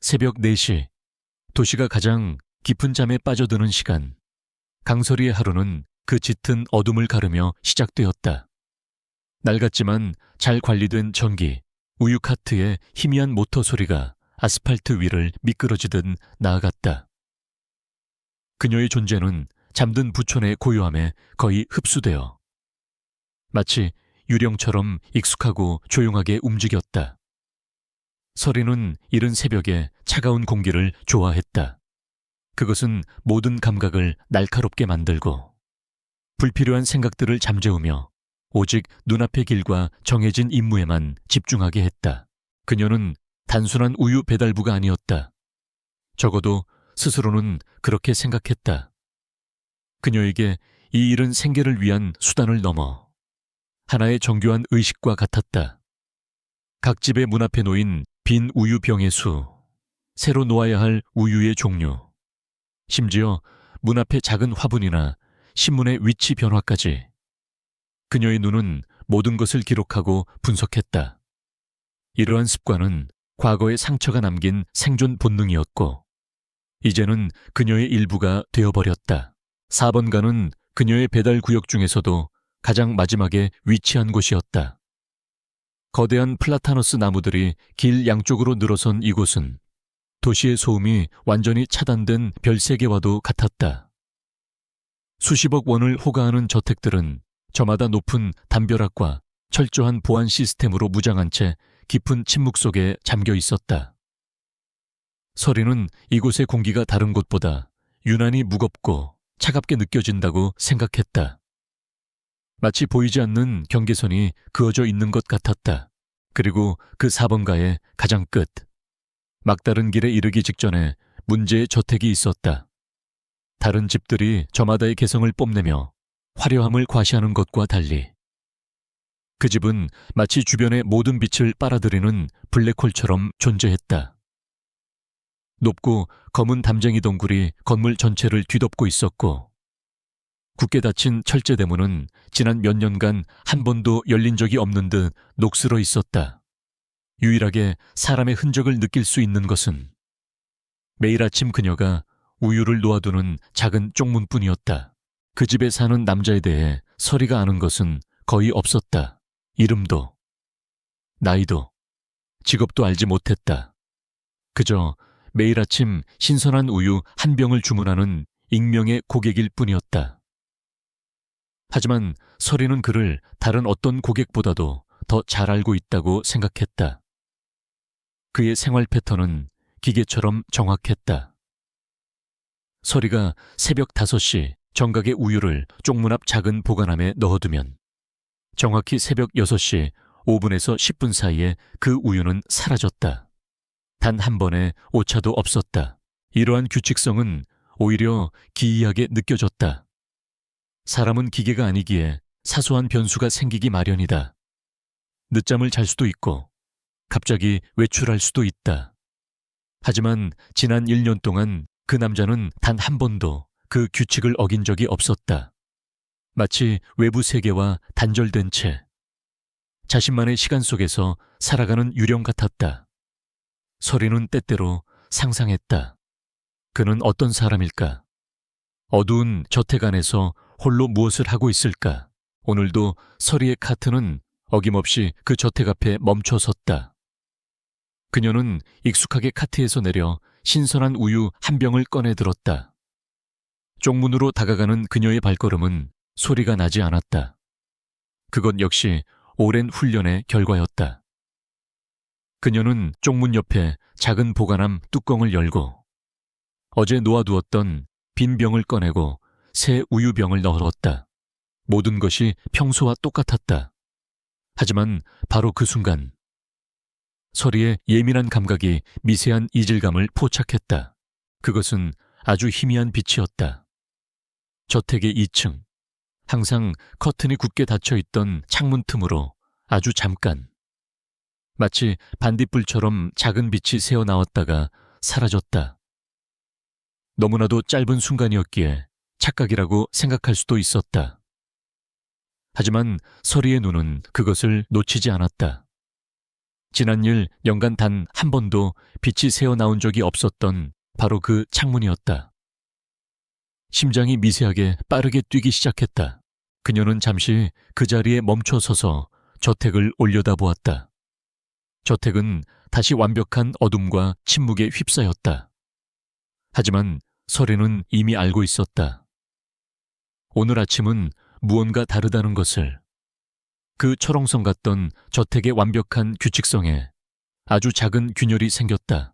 새벽 4시, 도시가 가장 깊은 잠에 빠져드는 시간. 강설이의 하루는 그 짙은 어둠을 가르며 시작되었다. 낡았지만 잘 관리된 전기, 우유 카트의 희미한 모터 소리가 아스팔트 위를 미끄러지듯 나아갔다. 그녀의 존재는 잠든 부촌의 고요함에 거의 흡수되어 마치 유령처럼 익숙하고 조용하게 움직였다. 설이는 이른 새벽에 차가운 공기를 좋아했다. 그것은 모든 감각을 날카롭게 만들고 불필요한 생각들을 잠재우며 오직 눈앞의 길과 정해진 임무에만 집중하게 했다. 그녀는 단순한 우유 배달부가 아니었다. 적어도 스스로는 그렇게 생각했다. 그녀에게 이 일은 생계를 위한 수단을 넘어 하나의 정교한 의식과 같았다. 각 집의 문 앞에 놓인 빈 우유병의 수, 새로 놓아야 할 우유의 종류, 심지어 문 앞의 작은 화분이나 신문의 위치 변화까지. 그녀의 눈은 모든 것을 기록하고 분석했다. 이러한 습관은 과거의 상처가 남긴 생존 본능이었고 이제는 그녀의 일부가 되어버렸다. 4번가는 그녀의 배달 구역 중에서도 가장 마지막에 위치한 곳이었다. 거대한 플라타너스 나무들이 길 양쪽으로 늘어선 이곳은 도시의 소음이 완전히 차단된 별세계와도 같았다. 수십억 원을 호가하는 저택들은 저마다 높은 담벼락과 철저한 보안 시스템으로 무장한 채 깊은 침묵 속에 잠겨 있었다. 설이는 이곳의 공기가 다른 곳보다 유난히 무겁고 차갑게 느껴진다고 생각했다. 마치 보이지 않는 경계선이 그어져 있는 것 같았다. 그리고 그 4번가의 가장 끝, 막다른 길에 이르기 직전에 문제의 저택이 있었다. 다른 집들이 저마다의 개성을 뽐내며 화려함을 과시하는 것과 달리 그 집은 마치 주변의 모든 빛을 빨아들이는 블랙홀처럼 존재했다. 높고 검은 담쟁이 동굴이 건물 전체를 뒤덮고 있었고 굳게 닫힌 철제 대문은 지난 몇 년간 한 번도 열린 적이 없는 듯 녹슬어 있었다. 유일하게 사람의 흔적을 느낄 수 있는 것은 매일 아침 그녀가 우유를 놓아두는 작은 쪽문뿐이었다. 그 집에 사는 남자에 대해 설이가 아는 것은 거의 없었다. 이름도, 나이도, 직업도 알지 못했다. 그저 매일 아침 신선한 우유 한 병을 주문하는 익명의 고객일 뿐이었다. 하지만 설이는 그를 다른 어떤 고객보다도 더 잘 알고 있다고 생각했다. 그의 생활 패턴은 기계처럼 정확했다. 설이가 새벽 5시 정각의 우유를 쪽문 앞 작은 보관함에 넣어두면 정확히 새벽 6시 5분에서 10분 사이에 그 우유는 사라졌다. 단 한 번의 오차도 없었다. 이러한 규칙성은 오히려 기이하게 느껴졌다. 사람은 기계가 아니기에 사소한 변수가 생기기 마련이다. 늦잠을 잘 수도 있고 갑자기 외출할 수도 있다. 하지만 지난 1년 동안 그 남자는 단 한 번도 그 규칙을 어긴 적이 없었다. 마치 외부 세계와 단절된 채 자신만의 시간 속에서 살아가는 유령 같았다. 설이는 때때로 상상했다. 그는 어떤 사람일까? 어두운 저택 안에서 홀로 무엇을 하고 있을까? 오늘도 설이의 카트는 어김없이 그 저택 앞에 멈춰 섰다. 그녀는 익숙하게 카트에서 내려 신선한 우유 한 병을 꺼내 들었다. 쪽문으로 다가가는 그녀의 발걸음은 소리가 나지 않았다. 그것 역시 오랜 훈련의 결과였다. 그녀는 쪽문 옆에 작은 보관함 뚜껑을 열고 어제 놓아두었던 빈 병을 꺼내고 새 우유병을 넣었다. 모든 것이 평소와 똑같았다. 하지만 바로 그 순간 설이의 예민한 감각이 미세한 이질감을 포착했다. 그것은 아주 희미한 빛이었다. 저택의 2층, 항상 커튼이 굳게 닫혀있던 창문 틈으로 아주 잠깐, 마치 반딧불처럼 작은 빛이 새어나왔다가 사라졌다. 너무나도 짧은 순간이었기에 착각이라고 생각할 수도 있었다. 하지만 설이의 눈은 그것을 놓치지 않았다. 지난 일 연간 단 한 번도 빛이 새어 나온 적이 없었던 바로 그 창문이었다. 심장이 미세하게 빠르게 뛰기 시작했다. 그녀는 잠시 그 자리에 멈춰 서서 저택을 올려다보았다. 저택은 다시 완벽한 어둠과 침묵에 휩싸였다. 하지만 서리는 이미 알고 있었다. 오늘 아침은 무언가 다르다는 것을. 그 철옹성 같던 저택의 완벽한 규칙성에 아주 작은 균열이 생겼다.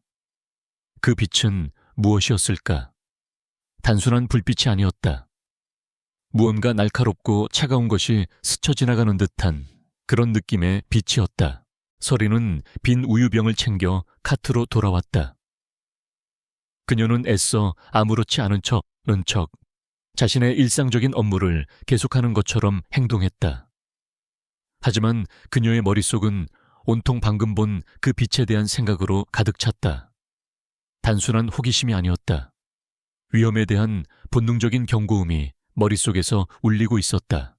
그 빛은 무엇이었을까? 단순한 불빛이 아니었다. 무언가 날카롭고 차가운 것이 스쳐 지나가는 듯한 그런 느낌의 빛이었다. 서리는 빈 우유병을 챙겨 카트로 돌아왔다. 그녀는 애써 아무렇지 않은 척 자신의 일상적인 업무를 계속하는 것처럼 행동했다. 하지만 그녀의 머릿속은 온통 방금 본 그 빛에 대한 생각으로 가득 찼다. 단순한 호기심이 아니었다. 위험에 대한 본능적인 경고음이 머릿속에서 울리고 있었다.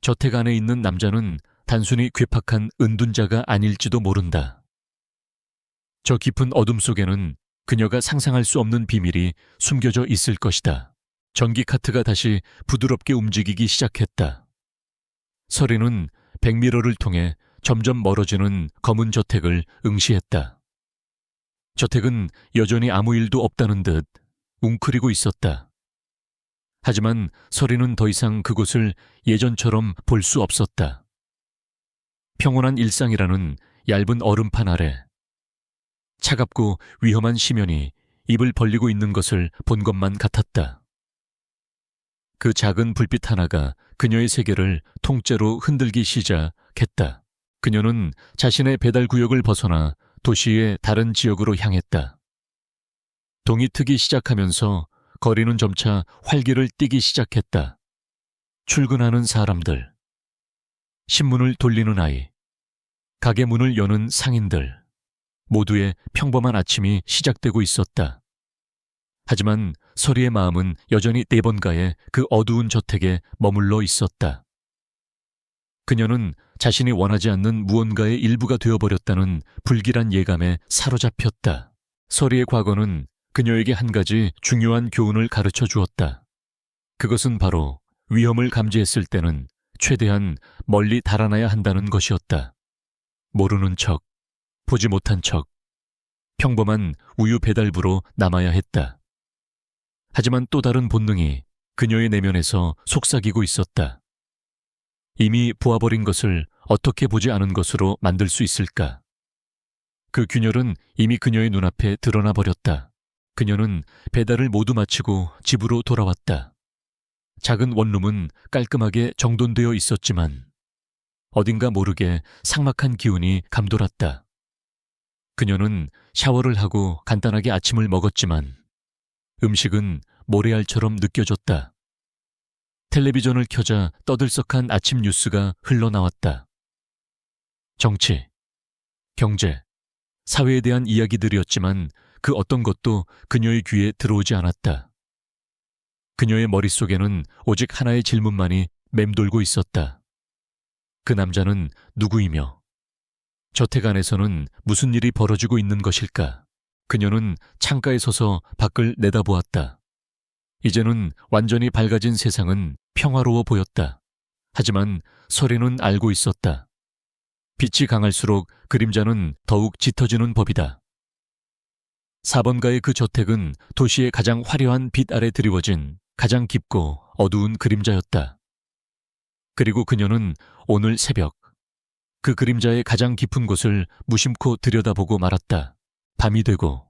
저택 안에 있는 남자는 단순히 괴팍한 은둔자가 아닐지도 모른다. 저 깊은 어둠 속에는 그녀가 상상할 수 없는 비밀이 숨겨져 있을 것이다. 전기 카트가 다시 부드럽게 움직이기 시작했다. 서리는 백미러를 통해 점점 멀어지는 검은 저택을 응시했다. 저택은 여전히 아무 일도 없다는 듯 웅크리고 있었다. 하지만 서리는 더 이상 그곳을 예전처럼 볼 수 없었다. 평온한 일상이라는 얇은 얼음판 아래 차갑고 위험한 심연이 입을 벌리고 있는 것을 본 것만 같았다. 그 작은 불빛 하나가 그녀의 세계를 통째로 흔들기 시작했다. 그녀는 자신의 배달 구역을 벗어나 도시의 다른 지역으로 향했다. 동이 트기 시작하면서 거리는 점차 활기를 띠기 시작했다. 출근하는 사람들, 신문을 돌리는 아이, 가게 문을 여는 상인들, 모두의 평범한 아침이 시작되고 있었다. 하지만 서리의 마음은 여전히 네 번가의 그 어두운 저택에 머물러 있었다. 그녀는 자신이 원하지 않는 무언가의 일부가 되어버렸다는 불길한 예감에 사로잡혔다. 서리의 과거는 그녀에게 한 가지 중요한 교훈을 가르쳐 주었다. 그것은 바로 위험을 감지했을 때는 최대한 멀리 달아나야 한다는 것이었다. 모르는 척, 보지 못한 척, 평범한 우유 배달부로 남아야 했다. 하지만 또 다른 본능이 그녀의 내면에서 속삭이고 있었다. 이미 보아버린 것을 어떻게 보지 않은 것으로 만들 수 있을까? 그 균열은 이미 그녀의 눈앞에 드러나 버렸다. 그녀는 배달을 모두 마치고 집으로 돌아왔다. 작은 원룸은 깔끔하게 정돈되어 있었지만 어딘가 모르게 삭막한 기운이 감돌았다. 그녀는 샤워를 하고 간단하게 아침을 먹었지만 음식은 모래알처럼 느껴졌다. 텔레비전을 켜자 떠들썩한 아침 뉴스가 흘러나왔다. 정치, 경제, 사회에 대한 이야기들이었지만 그 어떤 것도 그녀의 귀에 들어오지 않았다. 그녀의 머릿속에는 오직 하나의 질문만이 맴돌고 있었다. 그 남자는 누구이며 저택 안에서는 무슨 일이 벌어지고 있는 것일까? 그녀는 창가에 서서 밖을 내다보았다. 이제는 완전히 밝아진 세상은 평화로워 보였다. 하지만 서리는 알고 있었다. 빛이 강할수록 그림자는 더욱 짙어지는 법이다. 4번가의 그 저택은 도시의 가장 화려한 빛 아래 드리워진 가장 깊고 어두운 그림자였다. 그리고 그녀는 오늘 새벽 그 그림자의 가장 깊은 곳을 무심코 들여다보고 말았다. 밤이 되고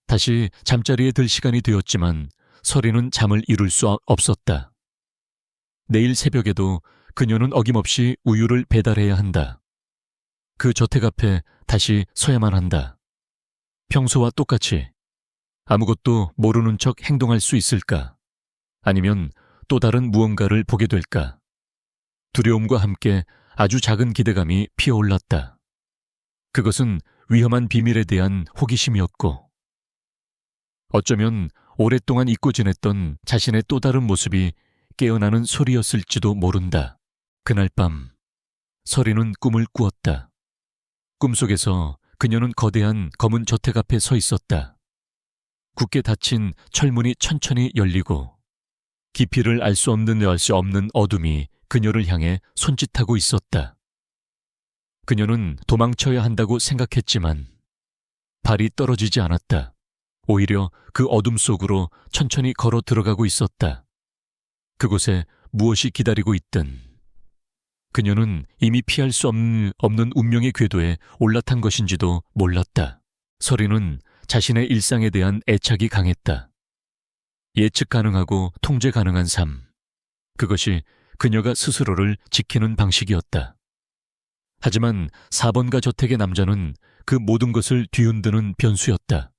다시 잠자리에 들 시간이 되었지만 서리는 잠을 이룰 수 없었다. 내일 새벽에도 그녀는 어김없이 우유를 배달해야 한다. 그 저택 앞에 다시 서야만 한다. 평소와 똑같이 아무것도 모르는 척 행동할 수 있을까? 아니면 또 다른 무언가를 보게 될까? 두려움과 함께 아주 작은 기대감이 피어올랐다. 그것은 위험한 비밀에 대한 호기심이었고 어쩌면 오랫동안 잊고 지냈던 자신의 또 다른 모습이 깨어나는 소리였을지도 모른다. 그날 밤 서리는 꿈을 꾸었다. 꿈속에서 그녀는 거대한 검은 저택 앞에 서 있었다. 굳게 닫힌 철문이 천천히 열리고 깊이를 알 수 없는 어둠이 그녀를 향해 손짓하고 있었다. 그녀는 도망쳐야 한다고 생각했지만 발이 떨어지지 않았다. 오히려 그 어둠 속으로 천천히 걸어 들어가고 있었다. 그곳에 무엇이 기다리고 있든 그녀는 이미 피할 수 없는 운명의 궤도에 올라탄 것인지도 몰랐다. 서리는 자신의 일상에 대한 애착이 강했다. 예측 가능하고 통제 가능한 삶. 그것이 그녀가 스스로를 지키는 방식이었다. 하지만 4번가 저택의 남자는 그 모든 것을 뒤흔드는 변수였다.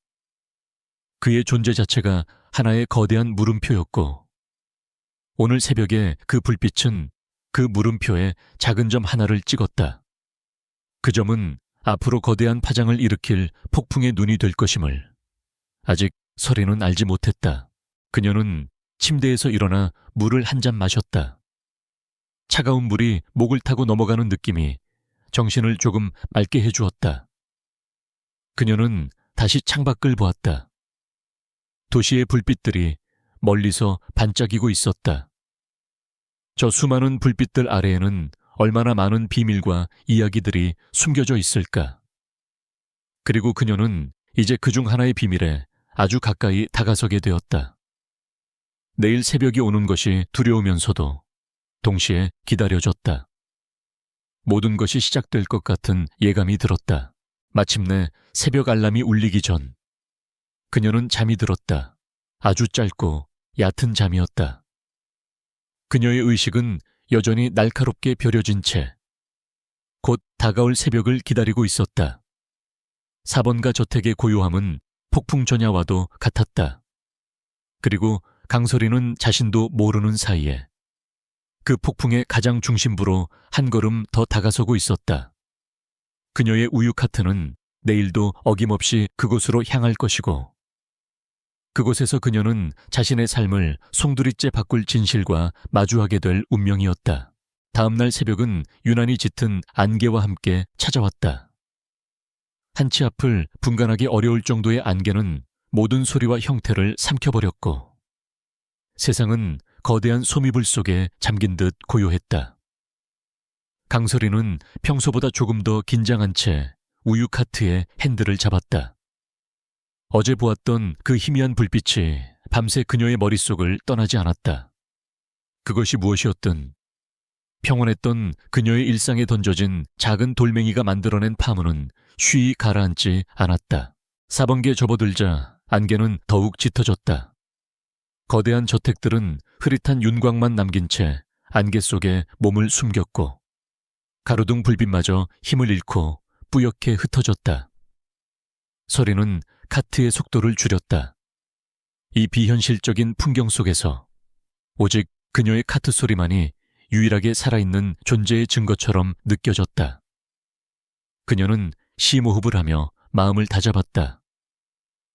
그의 존재 자체가 하나의 거대한 물음표였고 오늘 새벽에 그 불빛은 그 물음표에 작은 점 하나를 찍었다. 그 점은 앞으로 거대한 파장을 일으킬 폭풍의 눈이 될 것임을 아직 서리는 알지 못했다. 그녀는 침대에서 일어나 물을 한 잔 마셨다. 차가운 물이 목을 타고 넘어가는 느낌이 정신을 조금 맑게 해주었다. 그녀는 다시 창밖을 보았다. 도시의 불빛들이 멀리서 반짝이고 있었다. 저 수많은 불빛들 아래에는 얼마나 많은 비밀과 이야기들이 숨겨져 있을까. 그리고 그녀는 이제 그중 하나의 비밀에 아주 가까이 다가서게 되었다. 내일 새벽이 오는 것이 두려우면서도 동시에 기다려졌다. 모든 것이 시작될 것 같은 예감이 들었다. 마침내 새벽 알람이 울리기 전 그녀는 잠이 들었다. 아주 짧고 얕은 잠이었다. 그녀의 의식은 여전히 날카롭게 벼려진 채 곧 다가올 새벽을 기다리고 있었다. 4번가 저택의 고요함은 폭풍 전야와도 같았다. 그리고 강설이는 자신도 모르는 사이에 그 폭풍의 가장 중심부로 한 걸음 더 다가서고 있었다. 그녀의 우유 카트는 내일도 어김없이 그곳으로 향할 것이고 그곳에서 그녀는 자신의 삶을 송두리째 바꿀 진실과 마주하게 될 운명이었다. 다음 날 새벽은 유난히 짙은 안개와 함께 찾아왔다. 한치 앞을 분간하기 어려울 정도의 안개는 모든 소리와 형태를 삼켜버렸고 세상은 거대한 소미불 속에 잠긴 듯 고요했다. 강설이는 평소보다 조금 더 긴장한 채 우유 카트의 핸들을 잡았다. 어제 보았던 그 희미한 불빛이 밤새 그녀의 머릿속을 떠나지 않았다. 그것이 무엇이었든 평온했던 그녀의 일상에 던져진 작은 돌멩이가 만들어낸 파문은 쉬이 가라앉지 않았다. 4번기에 접어들자 안개는 더욱 짙어졌다. 거대한 저택들은 흐릿한 윤곽만 남긴 채 안개 속에 몸을 숨겼고 가로등 불빛마저 힘을 잃고 뿌옇게 흩어졌다. 서리는 카트의 속도를 줄였다. 이 비현실적인 풍경 속에서 오직 그녀의 카트 소리만이 유일하게 살아있는 존재의 증거처럼 느껴졌다. 그녀는 심호흡을 하며 마음을 다잡았다.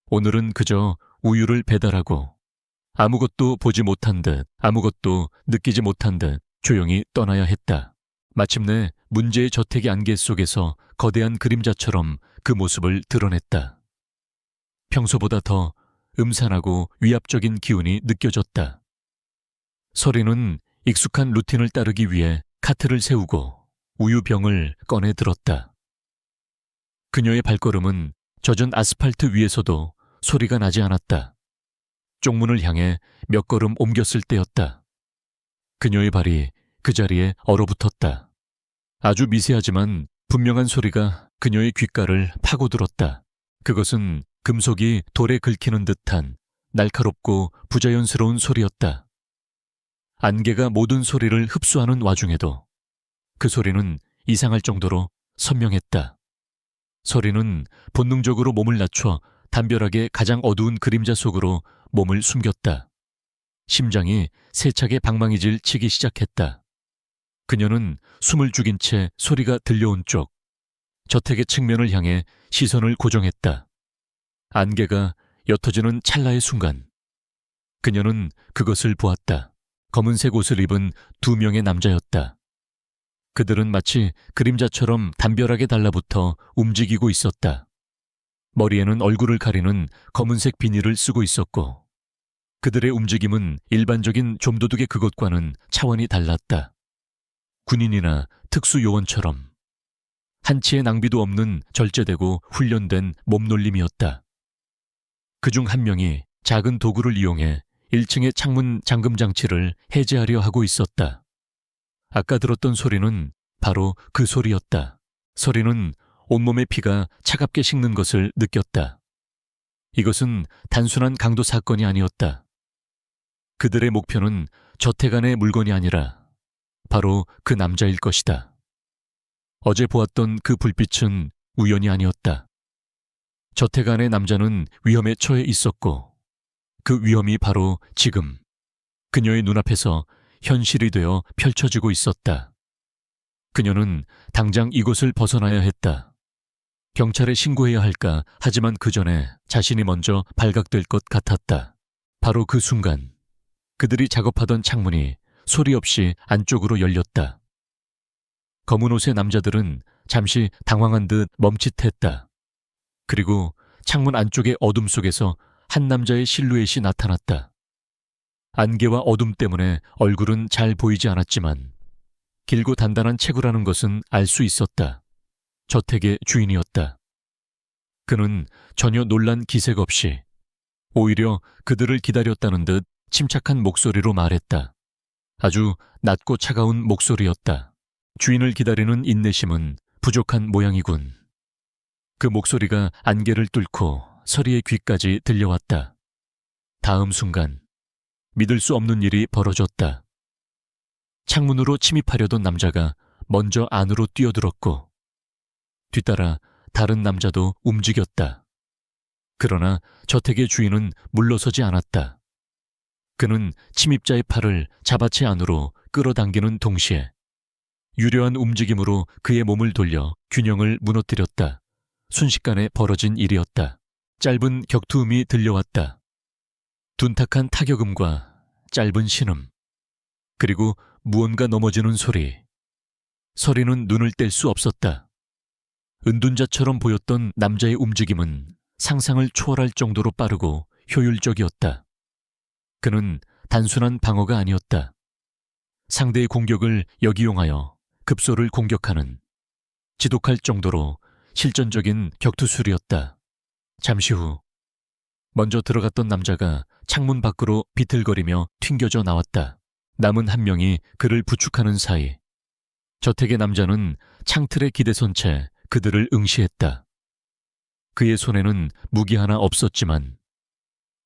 오늘은 그저 우유를 배달하고 아무것도 보지 못한 듯 아무것도 느끼지 못한 듯 조용히 떠나야 했다. 마침내 문제의 저택의 안개 속에서 거대한 그림자처럼 그 모습을 드러냈다. 평소보다 더 음산하고 위압적인 기운이 느껴졌다. 서리는 익숙한 루틴을 따르기 위해 카트를 세우고 우유병을 꺼내 들었다. 그녀의 발걸음은 젖은 아스팔트 위에서도 소리가 나지 않았다. 쪽문을 향해 몇 걸음 옮겼을 때였다. 그녀의 발이 그 자리에 얼어붙었다. 아주 미세하지만 분명한 소리가 그녀의 귓가를 파고들었다. 그것은 금속이 돌에 긁히는 듯한 날카롭고 부자연스러운 소리였다. 안개가 모든 소리를 흡수하는 와중에도 그 소리는 이상할 정도로 선명했다. 서리는 본능적으로 몸을 낮춰 담벼락의 가장 어두운 그림자 속으로 몸을 숨겼다. 심장이 세차게 방망이질 치기 시작했다. 그녀는 숨을 죽인 채 소리가 들려온 쪽, 저택의 측면을 향해 시선을 고정했다. 안개가 옅어지는 찰나의 순간, 그녀는 그것을 보았다. 검은색 옷을 입은 2명의 남자였다. 그들은 마치 그림자처럼 담벼락에 달라붙어 움직이고 있었다. 머리에는 얼굴을 가리는 검은색 비닐을 쓰고 있었고 그들의 움직임은 일반적인 좀도둑의 그것과는 차원이 달랐다. 군인이나 특수요원처럼 한치의 낭비도 없는 절제되고 훈련된 몸놀림이었다. 그중 한 명이 작은 도구를 이용해 1층의 창문 잠금 장치를 해제하려 하고 있었다. 아까 들었던 소리는 바로 그 소리였다. 서린은 온몸의 피가 차갑게 식는 것을 느꼈다. 이것은 단순한 강도 사건이 아니었다. 그들의 목표는 저택 안의 물건이 아니라 바로 그 남자일 것이다. 어제 보았던 그 불빛은 우연이 아니었다. 저택 안의 남자는 위험에 처해 있었고 그 위험이 바로 지금 그녀의 눈앞에서 현실이 되어 펼쳐지고 있었다. 그녀는 당장 이곳을 벗어나야 했다. 경찰에 신고해야 할까 하지만 그 전에 자신이 먼저 발각될 것 같았다. 바로 그 순간 그들이 작업하던 창문이 소리 없이 안쪽으로 열렸다. 검은 옷의 남자들은 잠시 당황한 듯 멈칫했다. 그리고 창문 안쪽의 어둠 속에서 한 남자의 실루엣이 나타났다. 안개와 어둠 때문에 얼굴은 잘 보이지 않았지만 길고 단단한 체구라는 것은 알 수 있었다. 저택의 주인이었다. 그는 전혀 놀란 기색 없이 오히려 그들을 기다렸다는 듯 침착한 목소리로 말했다. 아주 낮고 차가운 목소리였다. 주인을 기다리는 인내심은 부족한 모양이군. 그 목소리가 안개를 뚫고 서리의 귀까지 들려왔다. 다음 순간 믿을 수 없는 일이 벌어졌다. 창문으로 침입하려던 남자가 먼저 안으로 뛰어들었고 뒤따라 다른 남자도 움직였다. 그러나 저택의 주인은 물러서지 않았다. 그는 침입자의 팔을 자바체 안으로 끌어당기는 동시에 유려한 움직임으로 그의 몸을 돌려 균형을 무너뜨렸다. 순식간에 벌어진 일이었다. 짧은 격투음이 들려왔다. 둔탁한 타격음과 짧은 신음, 그리고 무언가 넘어지는 소리. 서리는 눈을 뗄 수 없었다. 은둔자처럼 보였던 남자의 움직임은 상상을 초월할 정도로 빠르고 효율적이었다. 그는 단순한 방어가 아니었다. 상대의 공격을 역이용하여 급소를 공격하는 지독할 정도로 실전적인 격투술이었다. 잠시 후 먼저 들어갔던 남자가 창문 밖으로 비틀거리며 튕겨져 나왔다. 남은 한 명이 그를 부축하는 사이 저택의 남자는 창틀에 기대선 채 그들을 응시했다. 그의 손에는 무기 하나 없었지만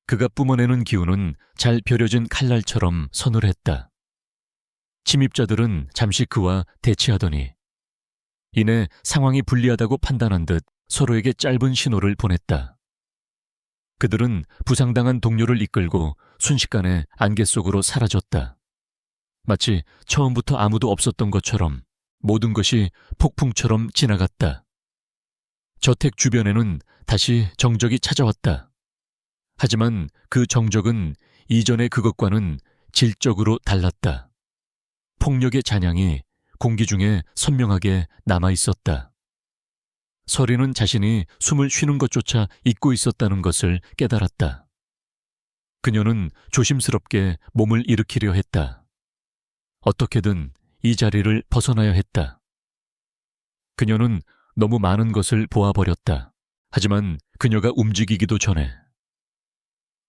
그가 뿜어내는 기운은 잘 벼려진 칼날처럼 서늘했다. 침입자들은 잠시 그와 대치하더니 이내 상황이 불리하다고 판단한 듯 서로에게 짧은 신호를 보냈다. 그들은 부상당한 동료를 이끌고 순식간에 안개 속으로 사라졌다. 마치 처음부터 아무도 없었던 것처럼 모든 것이 폭풍처럼 지나갔다. 저택 주변에는 다시 정적이 찾아왔다. 하지만 그 정적은 이전의 그것과는 질적으로 달랐다. 폭력의 잔향이 공기 중에 선명하게 남아있었다. 서리는 자신이 숨을 쉬는 것조차 잊고 있었다는 것을 깨달았다. 그녀는 조심스럽게 몸을 일으키려 했다. 어떻게든 이 자리를 벗어나야 했다. 그녀는 너무 많은 것을 보아버렸다. 하지만 그녀가 움직이기도 전에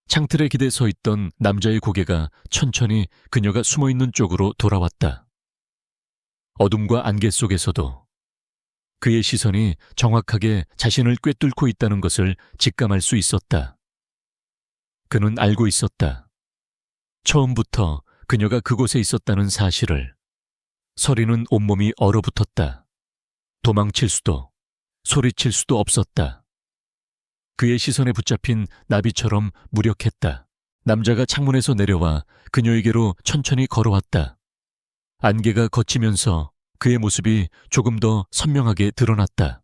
창틀에 기대 서 있던 남자의 고개가 천천히 그녀가 숨어있는 쪽으로 돌아왔다. 어둠과 안개 속에서도 그의 시선이 정확하게 자신을 꿰뚫고 있다는 것을 직감할 수 있었다. 그는 알고 있었다. 처음부터 그녀가 그곳에 있었다는 사실을. 서리는 온몸이 얼어붙었다. 도망칠 수도, 소리칠 수도 없었다. 그의 시선에 붙잡힌 나비처럼 무력했다. 남자가 창문에서 내려와 그녀에게로 천천히 걸어왔다. 안개가 걷히면서 그의 모습이 조금 더 선명하게 드러났다.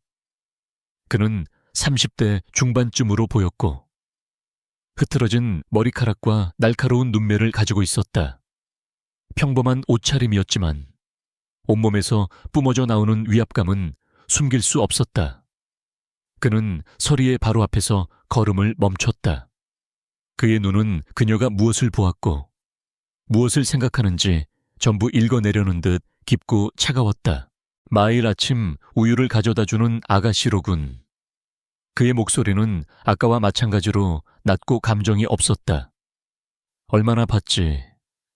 그는 30대 중반쯤으로 보였고 흐트러진 머리카락과 날카로운 눈매를 가지고 있었다. 평범한 옷차림이었지만 온몸에서 뿜어져 나오는 위압감은 숨길 수 없었다. 그는 서리의 바로 앞에서 걸음을 멈췄다. 그의 눈은 그녀가 무엇을 보았고 무엇을 생각하는지 전부 읽어내려는 듯 깊고 차가웠다. 매일 아침 우유를 가져다주는 아가씨로군. 그의 목소리는 아까와 마찬가지로 낮고 감정이 없었다. 얼마나 봤지.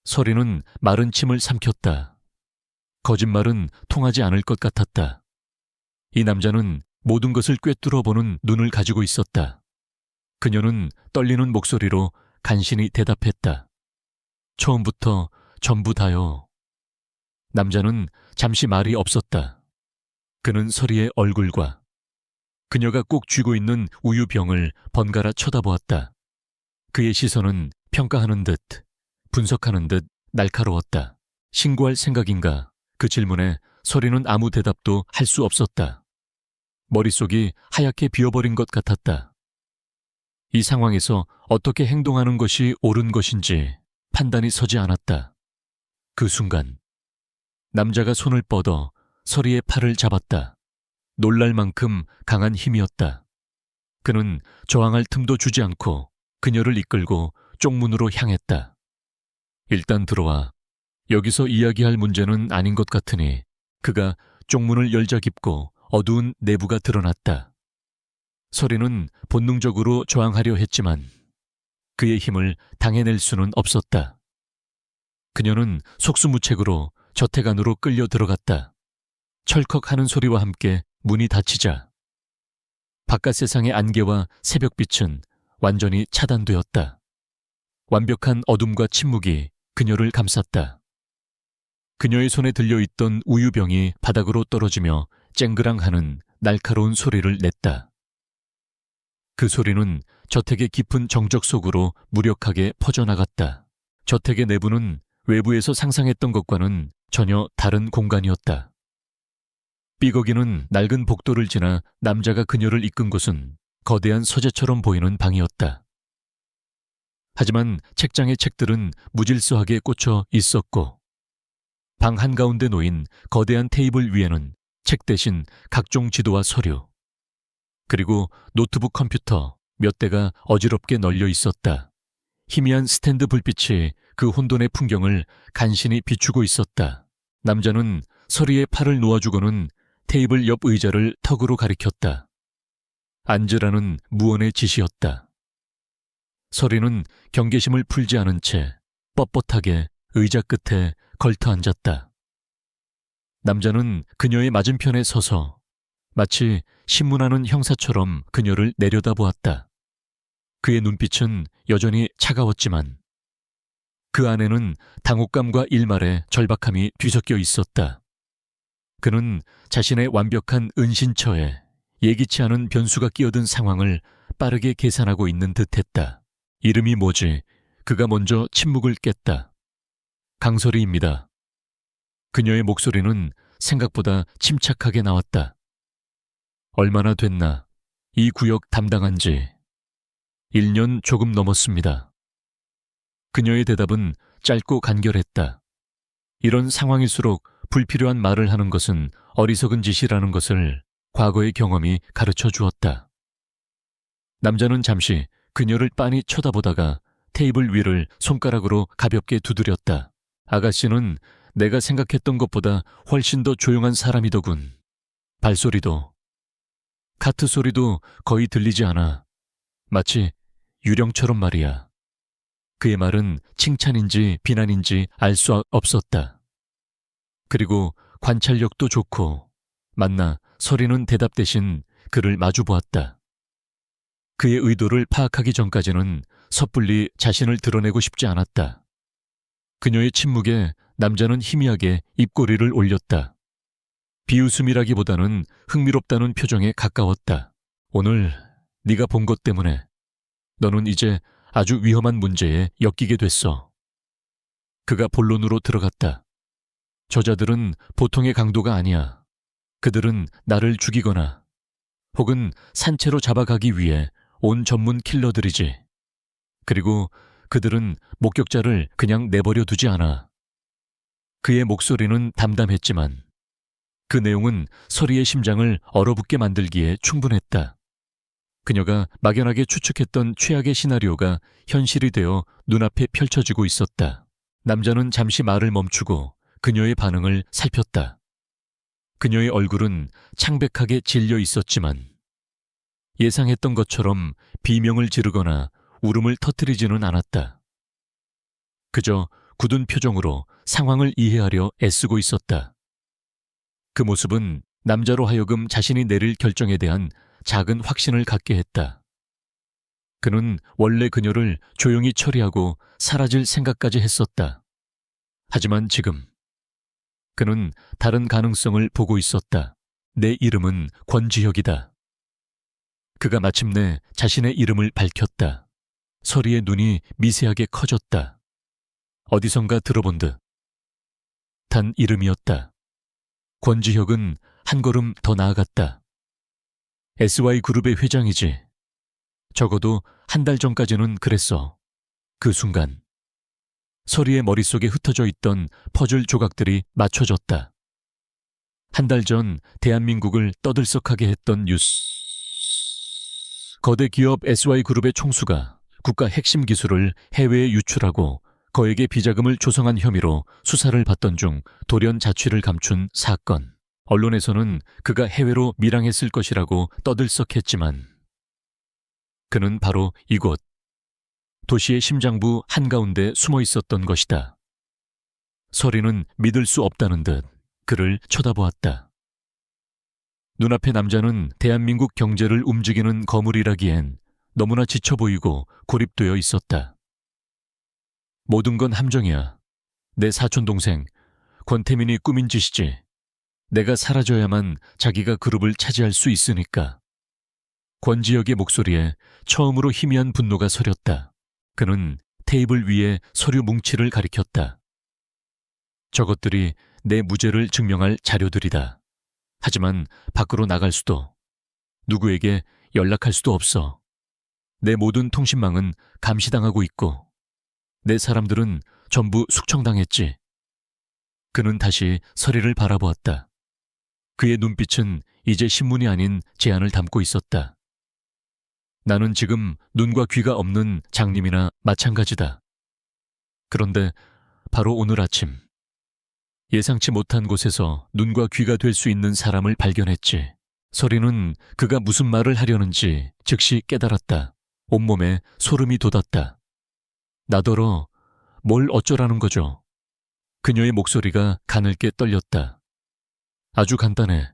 서리는 마른 침을 삼켰다. 거짓말은 통하지 않을 것 같았다. 이 남자는 모든 것을 꿰뚫어 보는 눈을 가지고 있었다. 그녀는 떨리는 목소리로 간신히 대답했다. 처음부터 전부 다요. 남자는 잠시 말이 없었다. 그는 서리의 얼굴과 그녀가 꼭 쥐고 있는 우유병을 번갈아 쳐다보았다. 그의 시선은 평가하는 듯, 분석하는 듯 날카로웠다. 신고할 생각인가? 그 질문에 서리는 아무 대답도 할 수 없었다. 머릿속이 하얗게 비어버린 것 같았다. 이 상황에서 어떻게 행동하는 것이 옳은 것인지 판단이 서지 않았다. 그 순간 남자가 손을 뻗어 서리의 팔을 잡았다. 놀랄 만큼 강한 힘이었다. 그는 저항할 틈도 주지 않고 그녀를 이끌고 쪽문으로 향했다. 일단 들어와. 여기서 이야기할 문제는 아닌 것 같으니 그가 쪽문을 열자 깊고 어두운 내부가 드러났다. 서리는 본능적으로 저항하려 했지만 그의 힘을 당해낼 수는 없었다. 그녀는 속수무책으로 저택 안으로 끌려 들어갔다. 철컥하는 소리와 함께 문이 닫히자 바깥 세상의 안개와 새벽빛은 완전히 차단되었다. 완벽한 어둠과 침묵이 그녀를 감쌌다. 그녀의 손에 들려있던 우유병이 바닥으로 떨어지며 쨍그랑하는 날카로운 소리를 냈다. 그 소리는 저택의 깊은 정적 속으로 무력하게 퍼져나갔다. 저택의 내부는 외부에서 상상했던 것과는 전혀 다른 공간이었다. 삐걱이는 낡은 복도를 지나 남자가 그녀를 이끈 곳은 거대한 서재처럼 보이는 방이었다. 하지만 책장의 책들은 무질서하게 꽂혀 있었고 방 한가운데 놓인 거대한 테이블 위에는 책 대신 각종 지도와 서류 그리고 노트북 컴퓨터 몇 대가 어지럽게 널려 있었다. 희미한 스탠드 불빛이 그 혼돈의 풍경을 간신히 비추고 있었다. 남자는 서리의 팔을 놓아주고는 테이블 옆 의자를 턱으로 가리켰다. 앉으라는 무언의 지시였다. 서리는 경계심을 풀지 않은 채 뻣뻣하게 의자 끝에 걸터 앉았다. 남자는 그녀의 맞은편에 서서 마치 신문하는 형사처럼 그녀를 내려다보았다. 그의 눈빛은 여전히 차가웠지만 그 안에는 당혹감과 일말의 절박함이 뒤섞여 있었다. 그는 자신의 완벽한 은신처에 예기치 않은 변수가 끼어든 상황을 빠르게 계산하고 있는 듯했다. 이름이 뭐지? 그가 먼저 침묵을 깼다. 강설이입니다. 그녀의 목소리는 생각보다 침착하게 나왔다. 얼마나 됐나? 이 구역 담당한 지 1년 조금 넘었습니다. 그녀의 대답은 짧고 간결했다. 이런 상황일수록 불필요한 말을 하는 것은 어리석은 짓이라는 것을 과거의 경험이 가르쳐 주었다. 남자는 잠시 그녀를 빤히 쳐다보다가 테이블 위를 손가락으로 가볍게 두드렸다. 아가씨는 내가 생각했던 것보다 훨씬 더 조용한 사람이더군. 발소리도, 카트 소리도 거의 들리지 않아. 마치 유령처럼 말이야. 그의 말은 칭찬인지 비난인지 알 수 없었다. 그리고 관찰력도 좋고 만나 서리는 대답 대신 그를 마주보았다. 그의 의도를 파악하기 전까지는 섣불리 자신을 드러내고 싶지 않았다. 그녀의 침묵에 남자는 희미하게 입꼬리를 올렸다. 비웃음이라기보다는 흥미롭다는 표정에 가까웠다. 오늘 네가 본 것 때문에 너는 이제 아주 위험한 문제에 엮이게 됐어. 그가 본론으로 들어갔다. 저자들은 보통의 강도가 아니야. 그들은 나를 죽이거나 혹은 산채로 잡아가기 위해 온 전문 킬러들이지. 그리고 그들은 목격자를 그냥 내버려 두지 않아. 그의 목소리는 담담했지만 그 내용은 서리의 심장을 얼어붙게 만들기에 충분했다. 그녀가 막연하게 추측했던 최악의 시나리오가 현실이 되어 눈앞에 펼쳐지고 있었다. 남자는 잠시 말을 멈추고 그녀의 반응을 살폈다. 그녀의 얼굴은 창백하게 질려 있었지만 예상했던 것처럼 비명을 지르거나 울음을 터뜨리지는 않았다. 그저 굳은 표정으로 상황을 이해하려 애쓰고 있었다. 그 모습은 남자로 하여금 자신이 내릴 결정에 대한 작은 확신을 갖게 했다. 그는 원래 그녀를 조용히 처리하고 사라질 생각까지 했었다. 하지만 지금 그는 다른 가능성을 보고 있었다. 내 이름은 권지혁이다. 그가 마침내 자신의 이름을 밝혔다. 서리의 눈이 미세하게 커졌다. 어디선가 들어본 듯. 단 이름이었다. 권지혁은 한 걸음 더 나아갔다. SY그룹의 회장이지. 적어도 한 달 전까지는 그랬어. 그 순간 서리의 머릿속에 흩어져 있던 퍼즐 조각들이 맞춰졌다. 한 달 전 대한민국을 떠들썩하게 했던 뉴스. 거대 기업 SY그룹의 총수가 국가 핵심 기술을 해외에 유출하고 거액의 비자금을 조성한 혐의로 수사를 받던 중 돌연 자취를 감춘 사건. 언론에서는 그가 해외로 밀항했을 것이라고 떠들썩했지만 그는 바로 이곳 도시의 심장부 한가운데 숨어 있었던 것이다. 서리는 믿을 수 없다는 듯 그를 쳐다보았다. 눈앞의 남자는 대한민국 경제를 움직이는 거물이라기엔 너무나 지쳐 보이고 고립되어 있었다. 모든 건 함정이야. 내 사촌동생 권태민이 꾸민 짓이지. 내가 사라져야만 자기가 그룹을 차지할 수 있으니까. 권지혁의 목소리에 처음으로 희미한 분노가 서렸다. 그는 테이블 위에 서류 뭉치를 가리켰다. 저것들이 내 무죄를 증명할 자료들이다. 하지만 밖으로 나갈 수도, 누구에게 연락할 수도 없어. 내 모든 통신망은 감시당하고 있고 내 사람들은 전부 숙청당했지. 그는 다시 서리를 바라보았다. 그의 눈빛은 이제 신문이 아닌 제안을 담고 있었다. 나는 지금 눈과 귀가 없는 장님이나 마찬가지다. 그런데 바로 오늘 아침 예상치 못한 곳에서 눈과 귀가 될 수 있는 사람을 발견했지. 서리는 그가 무슨 말을 하려는지 즉시 깨달았다. 온몸에 소름이 돋았다. 나더러 뭘 어쩌라는 거죠? 그녀의 목소리가 가늘게 떨렸다. 아주 간단해.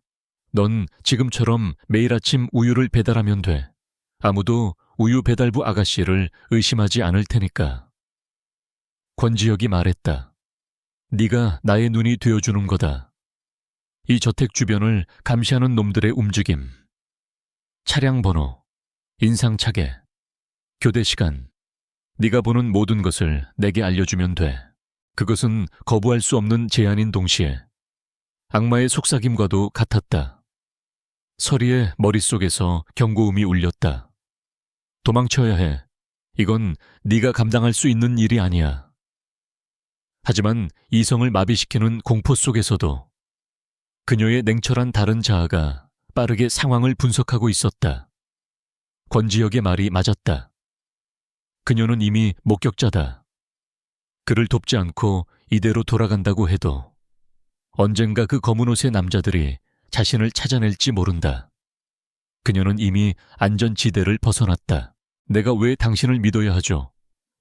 넌 지금처럼 매일 아침 우유를 배달하면 돼. 아무도 우유 배달부 아가씨를 의심하지 않을 테니까. 권지혁이 말했다. 네가 나의 눈이 되어주는 거다. 이 저택 주변을 감시하는 놈들의 움직임. 차량 번호, 인상착의, 교대 시간. 네가 보는 모든 것을 내게 알려주면 돼. 그것은 거부할 수 없는 제안인 동시에 악마의 속삭임과도 같았다. 서리의 머릿속에서 경고음이 울렸다. 도망쳐야 해. 이건 네가 감당할 수 있는 일이 아니야. 하지만 이성을 마비시키는 공포 속에서도 그녀의 냉철한 다른 자아가 빠르게 상황을 분석하고 있었다. 권지혁의 말이 맞았다. 그녀는 이미 목격자다. 그를 돕지 않고 이대로 돌아간다고 해도 언젠가 그 검은 옷의 남자들이 자신을 찾아낼지 모른다. 그녀는 이미 안전지대를 벗어났다. 내가 왜 당신을 믿어야 하죠?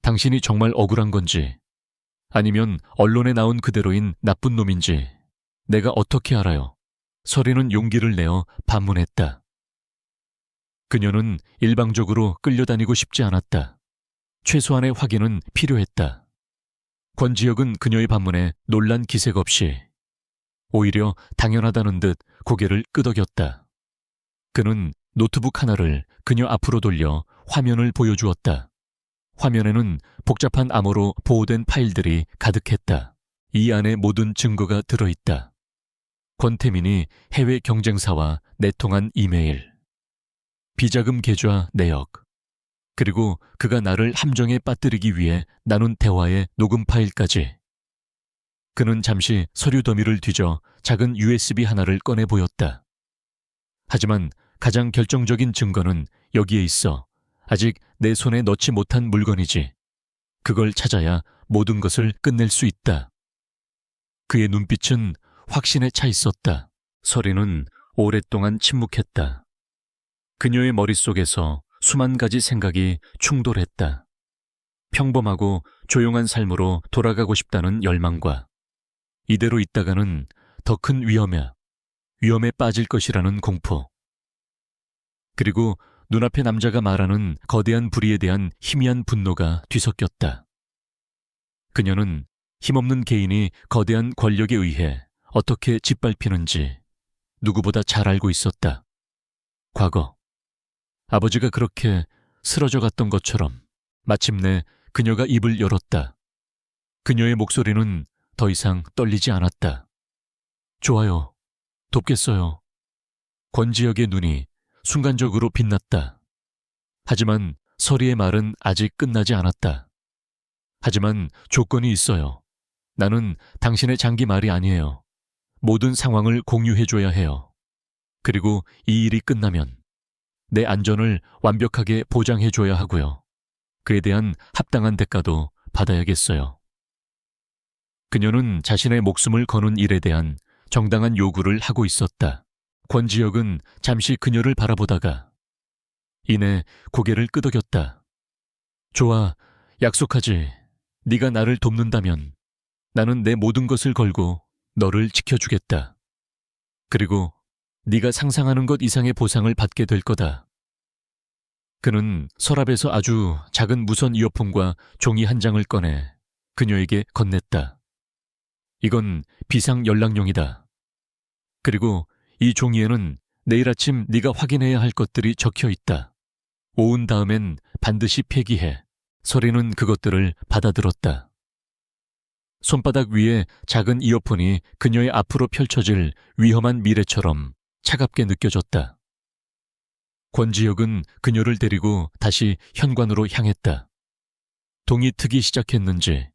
당신이 정말 억울한 건지 아니면 언론에 나온 그대로인 나쁜 놈인지 내가 어떻게 알아요? 서리는 용기를 내어 반문했다. 그녀는 일방적으로 끌려다니고 싶지 않았다. 최소한의 확인은 필요했다. 권지혁은 그녀의 반문에 놀란 기색 없이 오히려 당연하다는 듯 고개를 끄덕였다. 그는 노트북 하나를 그녀 앞으로 돌려 화면을 보여주었다. 화면에는 복잡한 암호로 보호된 파일들이 가득했다. 이 안에 모든 증거가 들어있다. 권태민이 해외 경쟁사와 내통한 이메일, 비자금 계좌 내역, 그리고 그가 나를 함정에 빠뜨리기 위해 나눈 대화의 녹음 파일까지. 그는 잠시 서류 더미를 뒤져 작은 USB 하나를 꺼내 보였다. 하지만 가장 결정적인 증거는 여기에 있어. 아직 내 손에 넣지 못한 물건이지. 그걸 찾아야 모든 것을 끝낼 수 있다. 그의 눈빛은 확신에 차 있었다. 서리는 오랫동안 침묵했다. 그녀의 머릿속에서 수만 가지 생각이 충돌했다. 평범하고 조용한 삶으로 돌아가고 싶다는 열망과 이대로 있다가는 더 큰 위험에 빠질 것이라는 공포. 그리고 눈앞의 남자가 말하는 거대한 불의에 대한 희미한 분노가 뒤섞였다. 그녀는 힘없는 개인이 거대한 권력에 의해 어떻게 짓밟히는지 누구보다 잘 알고 있었다. 과거, 아버지가 그렇게 쓰러져 갔던 것처럼 마침내 그녀가 입을 열었다. 그녀의 목소리는 더 이상 떨리지 않았다. 좋아요. 돕겠어요. 권지혁의 눈이 순간적으로 빛났다. 하지만 서리의 말은 아직 끝나지 않았다. 하지만 조건이 있어요. 나는 당신의 장기 말이 아니에요. 모든 상황을 공유해줘야 해요. 그리고 이 일이 끝나면 내 안전을 완벽하게 보장해줘야 하고요. 그에 대한 합당한 대가도 받아야겠어요. 그녀는 자신의 목숨을 거는 일에 대한 정당한 요구를 하고 있었다. 권지혁은 잠시 그녀를 바라보다가 이내 고개를 끄덕였다. 좋아, 약속하지. 네가 나를 돕는다면 나는 내 모든 것을 걸고 너를 지켜주겠다. 그리고 네가 상상하는 것 이상의 보상을 받게 될 거다. 그는 서랍에서 아주 작은 무선 이어폰과 종이 한 장을 꺼내 그녀에게 건넸다. 이건 비상 연락용이다. 그리고 이 종이에는 내일 아침 네가 확인해야 할 것들이 적혀 있다. 오은 다음엔 반드시 폐기해. 서리는 그것들을 받아들었다. 손바닥 위에 작은 이어폰이 그녀의 앞으로 펼쳐질 위험한 미래처럼 차갑게 느껴졌다. 권지혁은 그녀를 데리고 다시 현관으로 향했다. 동이 트기 시작했는지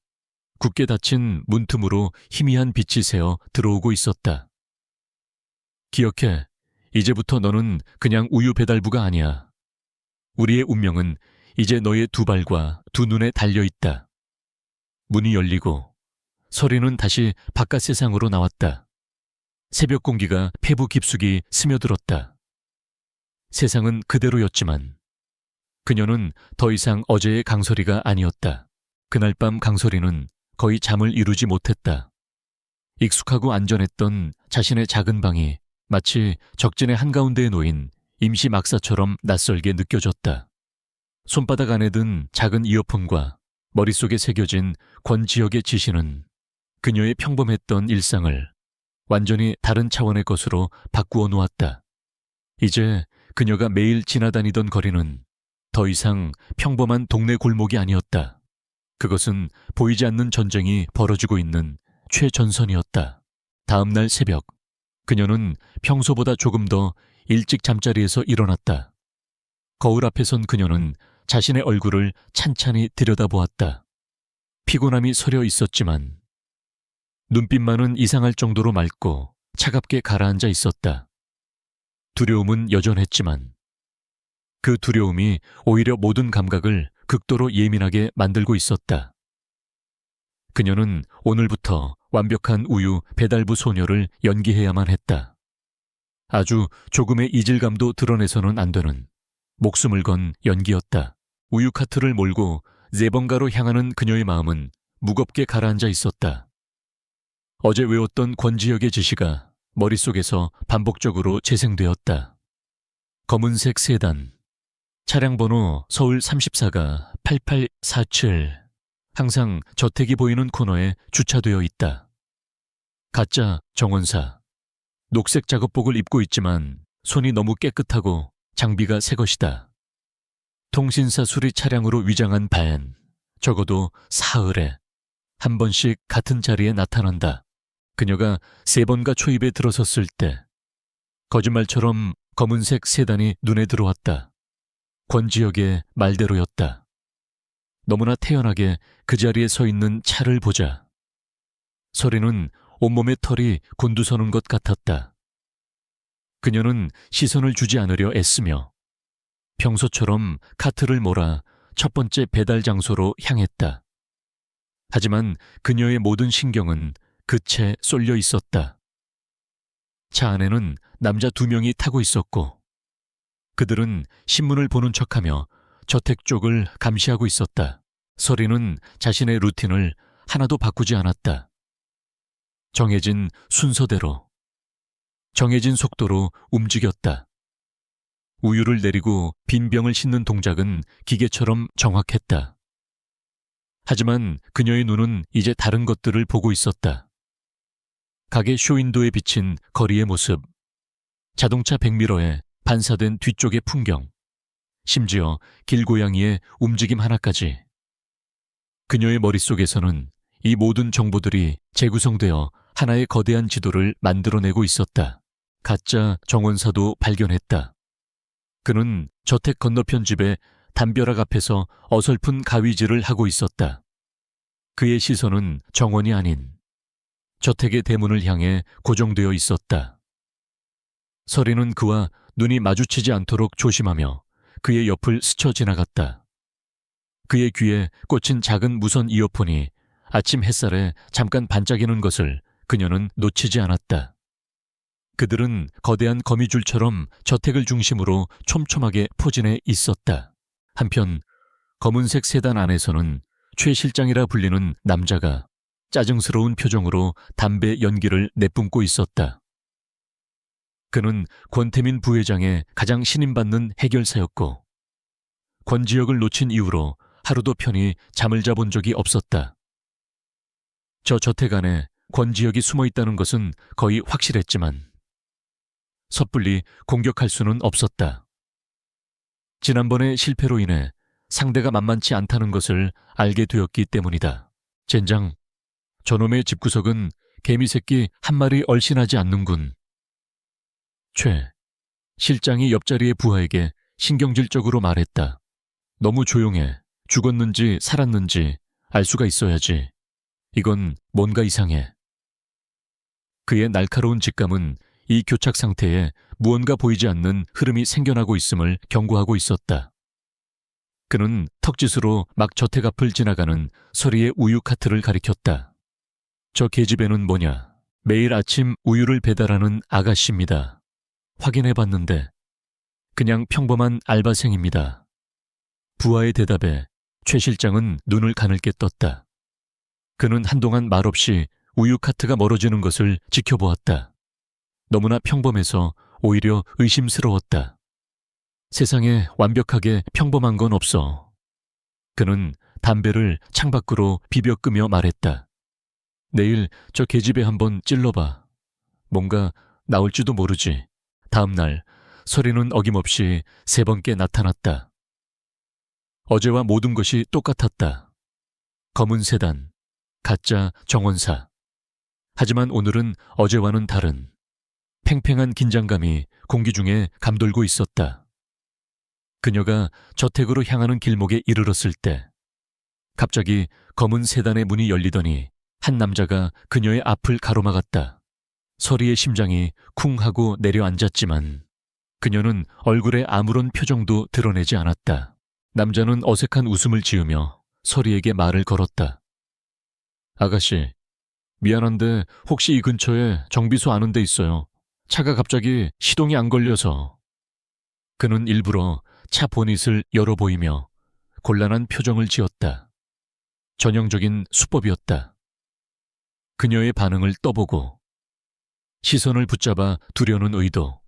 굳게 닫힌 문틈으로 희미한 빛이 새어 들어오고 있었다. 기억해, 이제부터 너는 그냥 우유 배달부가 아니야. 우리의 운명은 이제 너의 두 발과 두 눈에 달려있다. 문이 열리고 서리는 다시 바깥 세상으로 나왔다. 새벽 공기가 폐부 깊숙이 스며들었다. 세상은 그대로였지만 그녀는 더 이상 어제의 강설이가 아니었다. 그날 밤 강설이는 거의 잠을 이루지 못했다. 익숙하고 안전했던 자신의 작은 방이 마치 적진의 한가운데에 놓인 임시 막사처럼 낯설게 느껴졌다. 손바닥 안에 든 작은 이어폰과 머릿속에 새겨진 권지혁의 지시는 그녀의 평범했던 일상을 완전히 다른 차원의 것으로 바꾸어 놓았다. 이제 그녀가 매일 지나다니던 거리는 더 이상 평범한 동네 골목이 아니었다. 그것은 보이지 않는 전쟁이 벌어지고 있는 최전선이었다. 다음 날 새벽, 그녀는 평소보다 조금 더 일찍 잠자리에서 일어났다. 거울 앞에 선 그녀는 자신의 얼굴을 찬찬히 들여다보았다. 피곤함이 서려 있었지만 눈빛만은 이상할 정도로 맑고 차갑게 가라앉아 있었다. 두려움은 여전했지만 그 두려움이 오히려 모든 감각을 극도로 예민하게 만들고 있었다. 그녀는 오늘부터 완벽한 우유 배달부 소녀를 연기해야만 했다. 아주 조금의 이질감도 드러내서는 안 되는 목숨을 건 연기였다. 우유 카트를 몰고 네번가로 향하는 그녀의 마음은 무겁게 가라앉아 있었다. 어제 외웠던 권지혁의 지시가 머릿속에서 반복적으로 재생되었다. 검은색 세단, 차량 번호 서울 34가 8847, 항상 저택이 보이는 코너에 주차되어 있다. 가짜 정원사, 녹색 작업복을 입고 있지만 손이 너무 깨끗하고 장비가 새 것이다. 통신사 수리 차량으로 위장한 반, 적어도 사흘에 한 번씩 같은 자리에 나타난다. 그녀가 3번가 초입에 들어섰을 때 거짓말처럼 검은색 세단이 눈에 들어왔다. 권지혁의 말대로였다. 너무나 태연하게 그 자리에 서 있는 차를 보자 서리는 온몸에 털이 곤두서는 것 같았다. 그녀는 시선을 주지 않으려 애쓰며 평소처럼 카트를 몰아 첫 번째 배달 장소로 향했다. 하지만 그녀의 모든 신경은 그 채 쏠려 있었다. 차 안에는 남자 2명이 타고 있었고 그들은 신문을 보는 척하며 저택 쪽을 감시하고 있었다. 서리는 자신의 루틴을 하나도 바꾸지 않았다. 정해진 순서대로, 정해진 속도로 움직였다. 우유를 내리고 빈 병을 싣는 동작은 기계처럼 정확했다. 하지만 그녀의 눈은 이제 다른 것들을 보고 있었다. 가게 쇼윈도에 비친 거리의 모습, 자동차 백미러에 반사된 뒤쪽의 풍경, 심지어 길고양이의 움직임 하나까지. 그녀의 머릿속에서는 이 모든 정보들이 재구성되어 하나의 거대한 지도를 만들어내고 있었다. 가짜 정원사도 발견했다. 그는 저택 건너편 집의 담벼락 앞에서 어설픈 가위질을 하고 있었다. 그의 시선은 정원이 아닌 저택의 대문을 향해 고정되어 있었다. 서리는 그와 눈이 마주치지 않도록 조심하며 그의 옆을 스쳐 지나갔다. 그의 귀에 꽂힌 작은 무선 이어폰이 아침 햇살에 잠깐 반짝이는 것을 그녀는 놓치지 않았다. 그들은 거대한 거미줄처럼 저택을 중심으로 촘촘하게 포진해 있었다. 한편 검은색 세단 안에서는 최 실장이라 불리는 남자가 짜증스러운 표정으로 담배 연기를 내뿜고 있었다. 그는 권태민 부회장의 가장 신임받는 해결사였고 권 지역을 놓친 이후로 하루도 편히 잠을 자본 적이 없었다. 저 저택 안에 권 지역이 숨어 있다는 것은 거의 확실했지만 섣불리 공격할 수는 없었다. 지난번의 실패로 인해 상대가 만만치 않다는 것을 알게 되었기 때문이다. 젠장, 저놈의 집구석은 개미새끼 한 마리 얼씬하지 않는군. 최 실장이 옆자리의 부하에게 신경질적으로 말했다. 너무 조용해. 죽었는지 살았는지 알 수가 있어야지. 이건 뭔가 이상해. 그의 날카로운 직감은 이 교착 상태에 무언가 보이지 않는 흐름이 생겨나고 있음을 경고하고 있었다. 그는 턱짓으로 막 저택 앞을 지나가는 서리의 우유 카트를 가리켰다. 저 계집애는 뭐냐? 매일 아침 우유를 배달하는 아가씨입니다. 확인해봤는데 그냥 평범한 알바생입니다. 부하의 대답에 최 실장은 눈을 가늘게 떴다. 그는 한동안 말없이 우유 카트가 멀어지는 것을 지켜보았다. 너무나 평범해서 오히려 의심스러웠다. 세상에 완벽하게 평범한 건 없어. 그는 담배를 창밖으로 비벼 끄며 말했다. 내일 저 계집애 한번 찔러봐. 뭔가 나올지도 모르지. 다음 날 서리는 어김없이 3번께 나타났다. 어제와 모든 것이 똑같았다. 검은 세단, 가짜 정원사. 하지만 오늘은 어제와는 다른 팽팽한 긴장감이 공기 중에 감돌고 있었다. 그녀가 저택으로 향하는 길목에 이르렀을 때 갑자기 검은 세단의 문이 열리더니 한 남자가 그녀의 앞을 가로막았다. 서리의 심장이 쿵 하고 내려앉았지만 그녀는 얼굴에 아무런 표정도 드러내지 않았다. 남자는 어색한 웃음을 지으며 서리에게 말을 걸었다. 아가씨, 미안한데 혹시 이 근처에 정비소 아는 데 있어요? 차가 갑자기 시동이 안 걸려서. 그는 일부러 차 보닛을 열어 보이며 곤란한 표정을 지었다. 전형적인 수법이었다. 그녀의 반응을 떠보고 시선을 붙잡아 두려는 의도.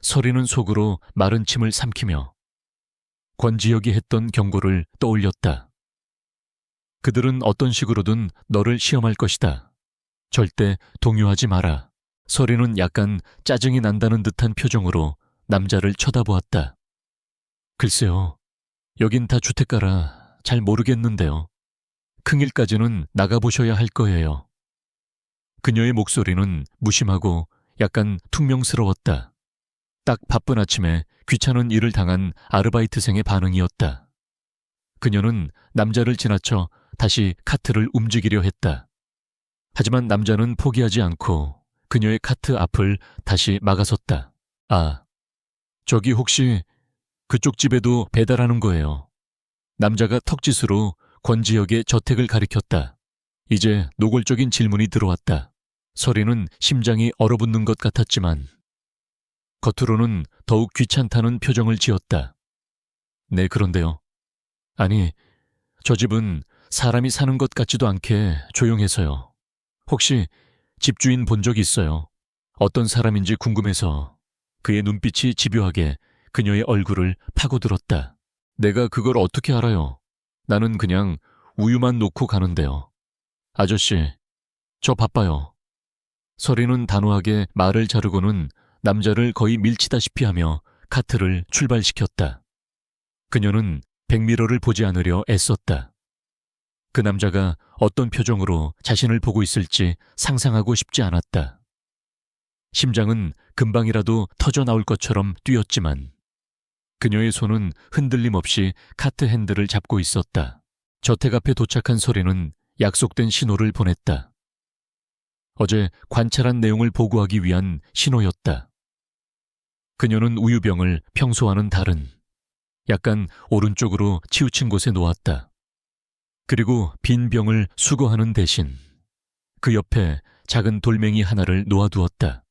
서리는 속으로 마른 침을 삼키며 권지혁이 했던 경고를 떠올렸다. 그들은 어떤 식으로든 너를 시험할 것이다. 절대 동요하지 마라. 서리는 약간 짜증이 난다는 듯한 표정으로 남자를 쳐다보았다. 글쎄요, 여긴 다 주택가라 잘 모르겠는데요. 큰일까지는 나가보셔야 할 거예요. 그녀의 목소리는 무심하고 약간 퉁명스러웠다. 딱 바쁜 아침에 귀찮은 일을 당한 아르바이트생의 반응이었다. 그녀는 남자를 지나쳐 다시 카트를 움직이려 했다. 하지만 남자는 포기하지 않고 그녀의 카트 앞을 다시 막아섰다. 아, 저기 혹시 그쪽 집에도 배달하는 거예요. 남자가 턱짓으로 권지혁의 저택을 가리켰다. 이제 노골적인 질문이 들어왔다. 서리는 심장이 얼어붙는 것 같았지만 겉으로는 더욱 귀찮다는 표정을 지었다. 네, 그런데요. 아니, 저 집은 사람이 사는 것 같지도 않게 조용해서요. 혹시 집주인 본 적 있어요? 어떤 사람인지 궁금해서 그의 눈빛이 집요하게 그녀의 얼굴을 파고들었다. 내가 그걸 어떻게 알아요? 나는 그냥 우유만 놓고 가는데요. 아저씨, 저 바빠요. 서리는 단호하게 말을 자르고는 남자를 거의 밀치다시피 하며 카트를 출발시켰다. 그녀는 백미러를 보지 않으려 애썼다. 그 남자가 어떤 표정으로 자신을 보고 있을지 상상하고 싶지 않았다. 심장은 금방이라도 터져 나올 것처럼 뛰었지만 그녀의 손은 흔들림 없이 카트 핸들을 잡고 있었다. 저택 앞에 도착한 서리는 약속된 신호를 보냈다. 어제 관찰한 내용을 보고하기 위한 신호였다. 그녀는 우유병을 평소와는 다른 약간 오른쪽으로 치우친 곳에 놓았다. 그리고 빈 병을 수거하는 대신 그 옆에 작은 돌멩이 하나를 놓아두었다.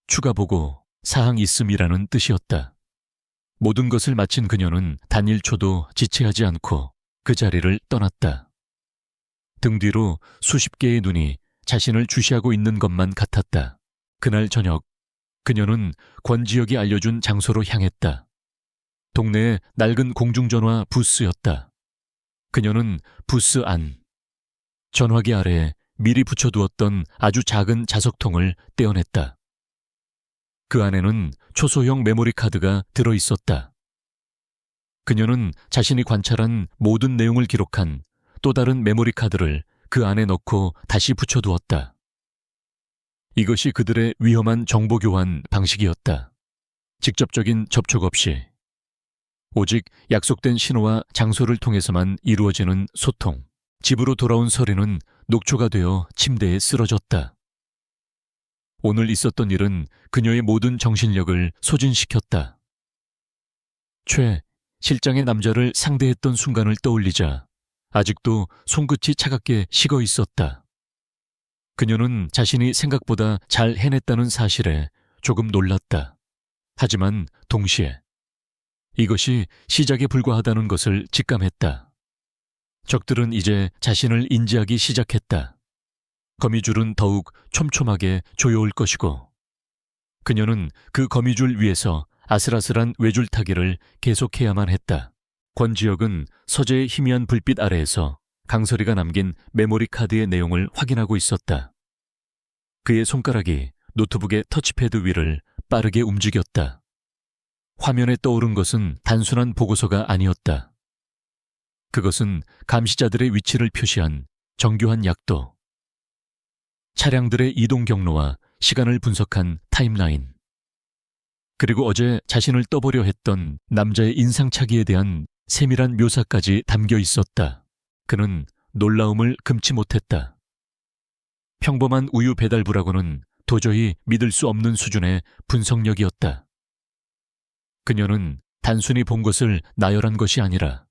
추가 보고 사항 있음이라는 뜻이었다. 모든 것을 마친 그녀는 단 1초도 지체하지 않고 그 자리를 떠났다. 등 뒤로 수십 개의 눈이 자신을 주시하고 있는 것만 같았다. 그날 저녁 그녀는 권지혁이 알려준 장소로 향했다. 동네의 낡은 공중전화 부스였다. 그녀는 부스 안, 전화기 아래에 미리 붙여두었던 아주 작은 자석통을 떼어냈다. 그 안에는 초소형 메모리 카드가 들어있었다. 그녀는 자신이 관찰한 모든 내용을 기록한 또 다른 메모리 카드를 그 안에 넣고 다시 붙여두었다. 이것이 그들의 위험한 정보 교환 방식이었다. 직접적인 접촉 없이 오직 약속된 신호와 장소를 통해서만 이루어지는 소통. 집으로 돌아온 서리는 녹초가 되어 침대에 쓰러졌다. 오늘 있었던 일은 그녀의 모든 정신력을 소진시켰다. 최 실장의 남자를 상대했던 순간을 떠올리자 아직도 손끝이 차갑게 식어 있었다. 그녀는 자신이 생각보다 잘 해냈다는 사실에 조금 놀랐다. 하지만 동시에 이것이 시작에 불과하다는 것을 직감했다. 적들은 이제 자신을 인지하기 시작했다. 거미줄은 더욱 촘촘하게 조여올 것이고 그녀는 그 거미줄 위에서 아슬아슬한 외줄타기를 계속해야만 했다. 권지혁은 서재의 희미한 불빛 아래에서 강설이가 남긴 메모리 카드의 내용을 확인하고 있었다. 그의 손가락이 노트북의 터치패드 위를 빠르게 움직였다. 화면에 떠오른 것은 단순한 보고서가 아니었다. 그것은 감시자들의 위치를 표시한 정교한 약도, 차량들의 이동 경로와 시간을 분석한 타임라인, 그리고 어제 자신을 떠보려 했던 남자의 인상착의에 대한 세밀한 묘사까지 담겨 있었다. 그는 놀라움을 금치 못했다. 평범한 우유 배달부라고는 도저히 믿을 수 없는 수준의 분석력이었다. 그녀는 단순히 본 것을 나열한 것이 아니라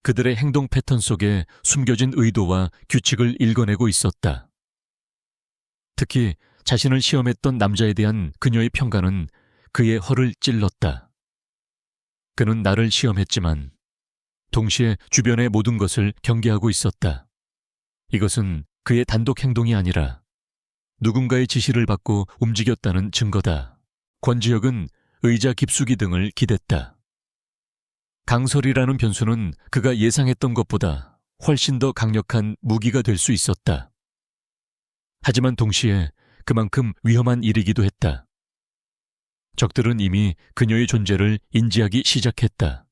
그들의 행동 패턴 속에 숨겨진 의도와 규칙을 읽어내고 있었다. 특히 자신을 시험했던 남자에 대한 그녀의 평가는 그의 허를 찔렀다. 그는 나를 시험했지만 동시에 주변의 모든 것을 경계하고 있었다. 이것은 그의 단독 행동이 아니라 누군가의 지시를 받고 움직였다는 증거다. 권지혁은 의자 깊숙이 등을 기댔다. 강설이라는 변수는 그가 예상했던 것보다 훨씬 더 강력한 무기가 될 수 있었다. 하지만 동시에 그만큼 위험한 일이기도 했다. 적들은 이미 그녀의 존재를 인지하기 시작했다.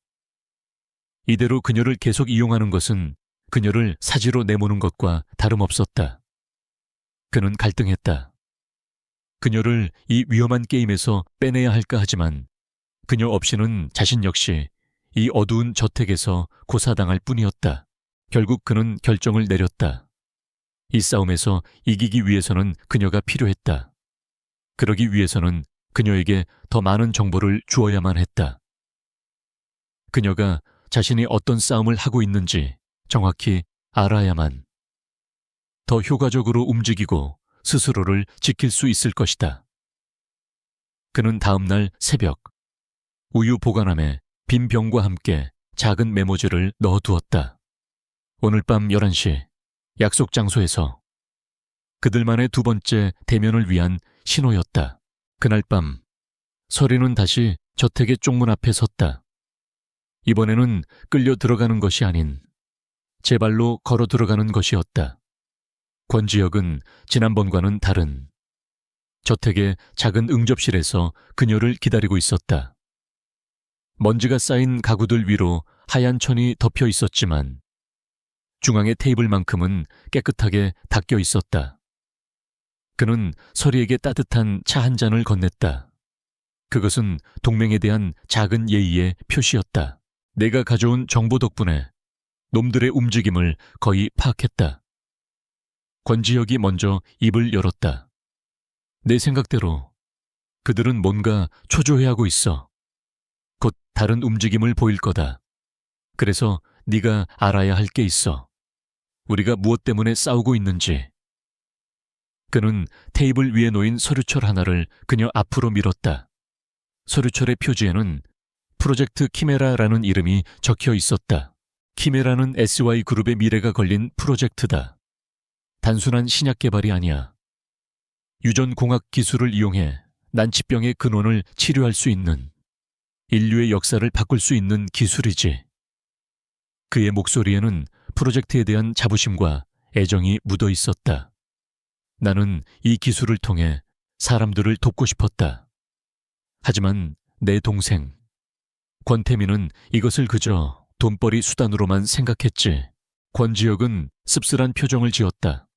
이대로 그녀를 계속 이용하는 것은 그녀를 사지로 내모는 것과 다름없었다. 그는 갈등했다. 그녀를 이 위험한 게임에서 빼내야 할까 하지만 그녀 없이는 자신 역시 이 어두운 저택에서 고사당할 뿐이었다. 결국 그는 결정을 내렸다. 이 싸움에서 이기기 위해서는 그녀가 필요했다. 그러기 위해서는 그녀에게 더 많은 정보를 주어야만 했다. 그녀가 자신이 어떤 싸움을 하고 있는지 정확히 알아야만 더 효과적으로 움직이고 스스로를 지킬 수 있을 것이다. 그는 다음 날 새벽 우유 보관함에 빈 병과 함께 작은 메모지를 넣어두었다. 오늘 밤 11시 약속 장소에서 그들만의 두 번째 대면을 위한 신호였다. 그날 밤 서리는 다시 저택의 쪽문 앞에 섰다. 이번에는 끌려 들어가는 것이 아닌 제 발로 걸어 들어가는 것이었다. 권지혁은 지난번과는 다른 저택의 작은 응접실에서 그녀를 기다리고 있었다. 먼지가 쌓인 가구들 위로 하얀 천이 덮여 있었지만 중앙의 테이블만큼은 깨끗하게 닦여 있었다. 그는 서리에게 따뜻한 차 한 잔을 건넸다. 그것은 동맹에 대한 작은 예의의 표시였다. 내가 가져온 정보 덕분에 놈들의 움직임을 거의 파악했다. 권지혁이 먼저 입을 열었다. 내 생각대로 그들은 뭔가 초조해하고 있어. 곧 다른 움직임을 보일 거다. 그래서 네가 알아야 할 게 있어. 우리가 무엇 때문에 싸우고 있는지. 그는 테이블 위에 놓인 서류철 하나를 그녀 앞으로 밀었다. 서류철의 표지에는 프로젝트 키메라라는 이름이 적혀 있었다. 키메라는 SY그룹의 미래가 걸린 프로젝트다. 단순한 신약 개발이 아니야. 유전공학 기술을 이용해 난치병의 근원을 치료할 수 있는, 인류의 역사를 바꿀 수 있는 기술이지. 그의 목소리에는 프로젝트에 대한 자부심과 애정이 묻어 있었다. 나는 이 기술을 통해 사람들을 돕고 싶었다. 하지만 내 동생 권태민은 이것을 그저 돈벌이 수단으로만 생각했지. 권지혁은 씁쓸한 표정을 지었다.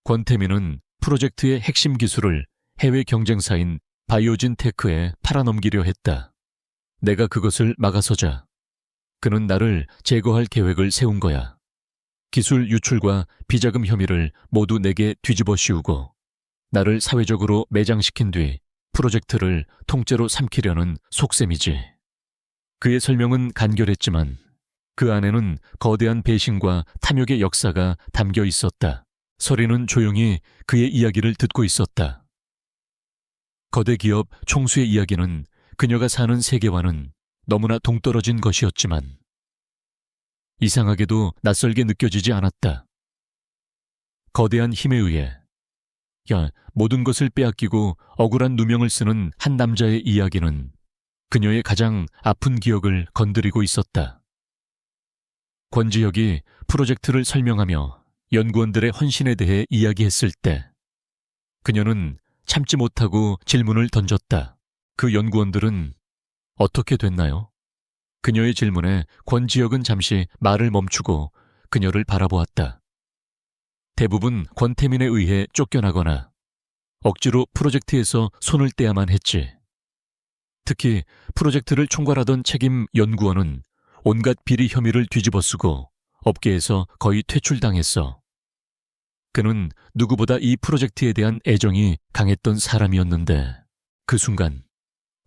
권태민은 프로젝트의 핵심 기술을 해외 경쟁사인 바이오진 테크에 팔아넘기려 했다. 내가 그것을 막아서자 그는 나를 제거할 계획을 세운 거야. 기술 유출과 비자금 혐의를 모두 내게 뒤집어 씌우고 나를 사회적으로 매장시킨 뒤 프로젝트를 통째로 삼키려는 속셈이지. 그의 설명은 간결했지만 그 안에는 거대한 배신과 탐욕의 역사가 담겨 있었다. 서리는 조용히 그의 이야기를 듣고 있었다. 거대 기업 총수의 이야기는 그녀가 사는 세계와는 너무나 동떨어진 것이었지만 이상하게도 낯설게 느껴지지 않았다. 거대한 힘에 의해 모든 것을 빼앗기고 억울한 누명을 쓰는 한 남자의 이야기는 그녀의 가장 아픈 기억을 건드리고 있었다. 권지혁이 프로젝트를 설명하며 연구원들의 헌신에 대해 이야기했을 때 그녀는 참지 못하고 질문을 던졌다. 그 연구원들은 어떻게 됐나요? 그녀의 질문에 권지혁은 잠시 말을 멈추고 그녀를 바라보았다. 대부분 권태민에 의해 쫓겨나거나 억지로 프로젝트에서 손을 떼야만 했지. 특히 프로젝트를 총괄하던 책임 연구원은 온갖 비리 혐의를 뒤집어쓰고 업계에서 거의 퇴출당했어. 그는 누구보다 이 프로젝트에 대한 애정이 강했던 사람이었는데 그 순간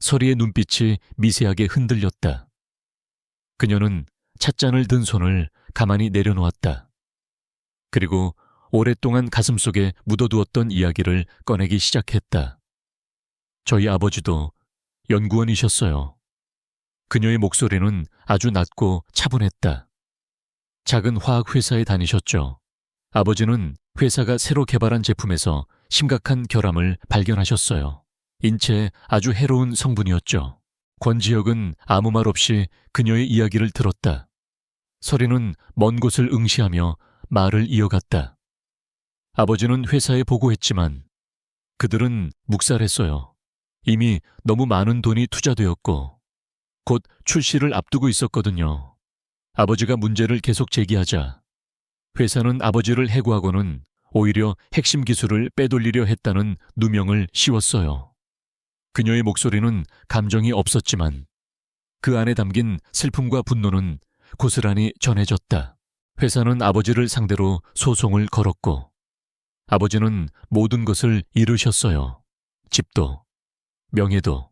서리의 눈빛이 미세하게 흔들렸다. 그녀는 찻잔을 든 손을 가만히 내려놓았다. 그리고 오랫동안 가슴속에 묻어두었던 이야기를 꺼내기 시작했다. 저희 아버지도 연구원이셨어요. 그녀의 목소리는 아주 낮고 차분했다. 작은 화학회사에 다니셨죠. 아버지는 회사가 새로 개발한 제품에서 심각한 결함을 발견하셨어요. 인체에 아주 해로운 성분이었죠. 권지혁은 아무 말 없이 그녀의 이야기를 들었다. 서리는 먼 곳을 응시하며 말을 이어갔다. 아버지는 회사에 보고했지만 그들은 묵살했어요. 이미 너무 많은 돈이 투자되었고 곧 출시를 앞두고 있었거든요. 아버지가 문제를 계속 제기하자 회사는 아버지를 해고하고는 오히려 핵심 기술을 빼돌리려 했다는 누명을 씌웠어요. 그녀의 목소리는 감정이 없었지만 그 안에 담긴 슬픔과 분노는 고스란히 전해졌다. 회사는 아버지를 상대로 소송을 걸었고 아버지는 모든 것을 잃으셨어요. 집도, 명예도,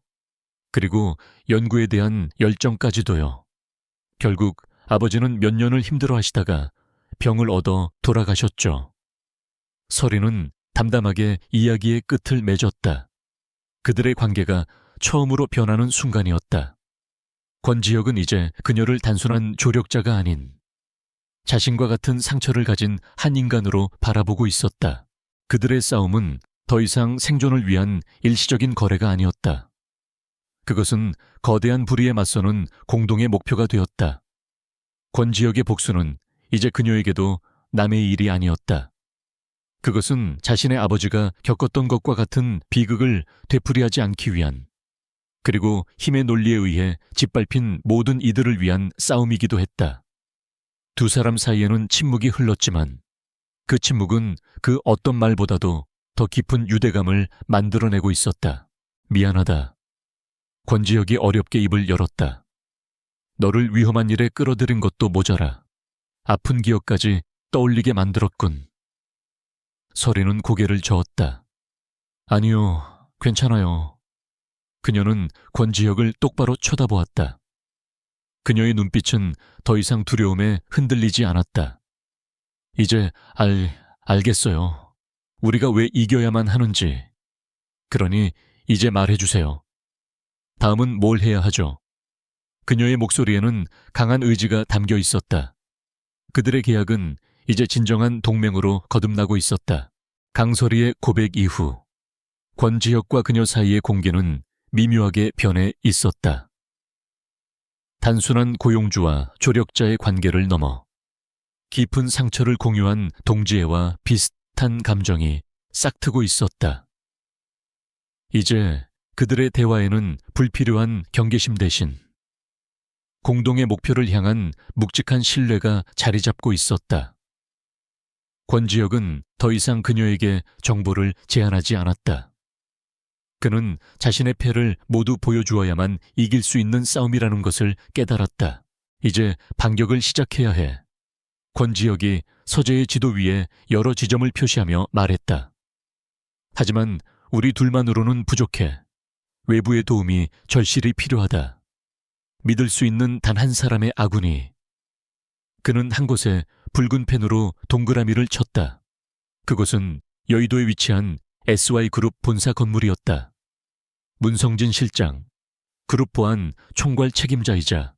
그리고 연구에 대한 열정까지도요. 결국 아버지는 몇 년을 힘들어 하시다가 병을 얻어 돌아가셨죠. 서리는 담담하게 이야기의 끝을 맺었다. 그들의 관계가 처음으로 변하는 순간이었다. 권지혁은 이제 그녀를 단순한 조력자가 아닌 자신과 같은 상처를 가진 한 인간으로 바라보고 있었다. 그들의 싸움은 더 이상 생존을 위한 일시적인 거래가 아니었다. 그것은 거대한 불의에 맞서는 공동의 목표가 되었다. 권지혁의 복수는 이제 그녀에게도 남의 일이 아니었다. 그것은 자신의 아버지가 겪었던 것과 같은 비극을 되풀이하지 않기 위한, 그리고 힘의 논리에 의해 짓밟힌 모든 이들을 위한 싸움이기도 했다. 두 사람 사이에는 침묵이 흘렀지만 그 침묵은 그 어떤 말보다도 더 깊은 유대감을 만들어내고 있었다. 미안하다. 권지혁이 어렵게 입을 열었다. 너를 위험한 일에 끌어들인 것도 모자라 아픈 기억까지 떠올리게 만들었군. 서리는 고개를 저었다. 아니요, 괜찮아요. 그녀는 권지혁을 똑바로 쳐다보았다. 그녀의 눈빛은 더 이상 두려움에 흔들리지 않았다. 이제 알겠어요. 우리가 왜 이겨야만 하는지. 그러니 이제 말해주세요. 다음은 뭘 해야 하죠? 그녀의 목소리에는 강한 의지가 담겨 있었다. 그들의 계약은 이제 진정한 동맹으로 거듭나고 있었다. 강설이의 고백 이후 권지혁과 그녀 사이의 공기는 미묘하게 변해 있었다. 단순한 고용주와 조력자의 관계를 넘어 깊은 상처를 공유한 동지애와 비슷한 감정이 싹트고 있었다. 이제 그들의 대화에는 불필요한 경계심 대신 공동의 목표를 향한 묵직한 신뢰가 자리 잡고 있었다. 권지혁은 더 이상 그녀에게 정보를 제한하지 않았다. 그는 자신의 패를 모두 보여주어야만 이길 수 있는 싸움이라는 것을 깨달았다. 이제 반격을 시작해야 해. 권지혁이 서재의 지도 위에 여러 지점을 표시하며 말했다. 하지만 우리 둘만으로는 부족해. 외부의 도움이 절실히 필요하다. 믿을 수 있는 단 한 사람의 아군이. 그는 한 곳에 붉은 펜으로 동그라미를 쳤다. 그곳은 여의도에 위치한 SY그룹 본사 건물이었다. 문성진 실장, 그룹 보안 총괄 책임자이자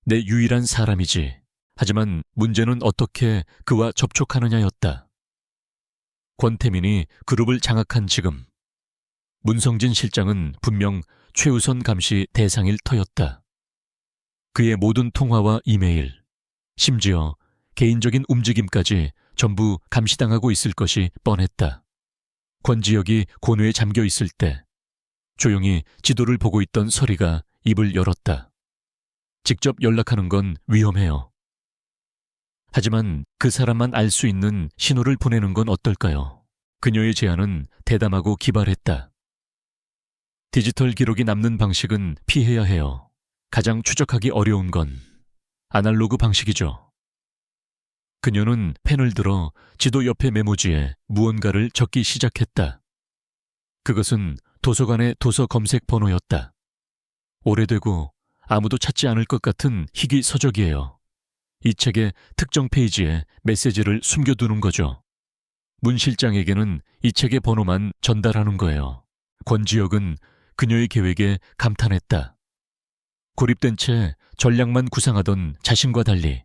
내 유일한 사람이지. 하지만 문제는 어떻게 그와 접촉하느냐였다. 권태민이 그룹을 장악한 지금 문성진 실장은 분명 최우선 감시 대상일 터였다. 그의 모든 통화와 이메일, 심지어 개인적인 움직임까지 전부 감시당하고 있을 것이 뻔했다. 권지혁이 고뇌에 잠겨 있을 때 조용히 지도를 보고 있던 서리가 입을 열었다. 직접 연락하는 건 위험해요. 하지만 그 사람만 알 수 있는 신호를 보내는 건 어떨까요? 그녀의 제안은 대담하고 기발했다. 디지털 기록이 남는 방식은 피해야 해요. 가장 추적하기 어려운 건 아날로그 방식이죠. 그녀는 펜을 들어 지도 옆에 메모지에 무언가를 적기 시작했다. 그것은 도서관의 도서 검색 번호였다. 오래되고 아무도 찾지 않을 것 같은 희귀 서적이에요. 이 책의 특정 페이지에 메시지를 숨겨두는 거죠. 문 실장에게는 이 책의 번호만 전달하는 거예요. 권지혁은 그녀의 계획에 감탄했다. 고립된 채 전략만 구상하던 자신과 달리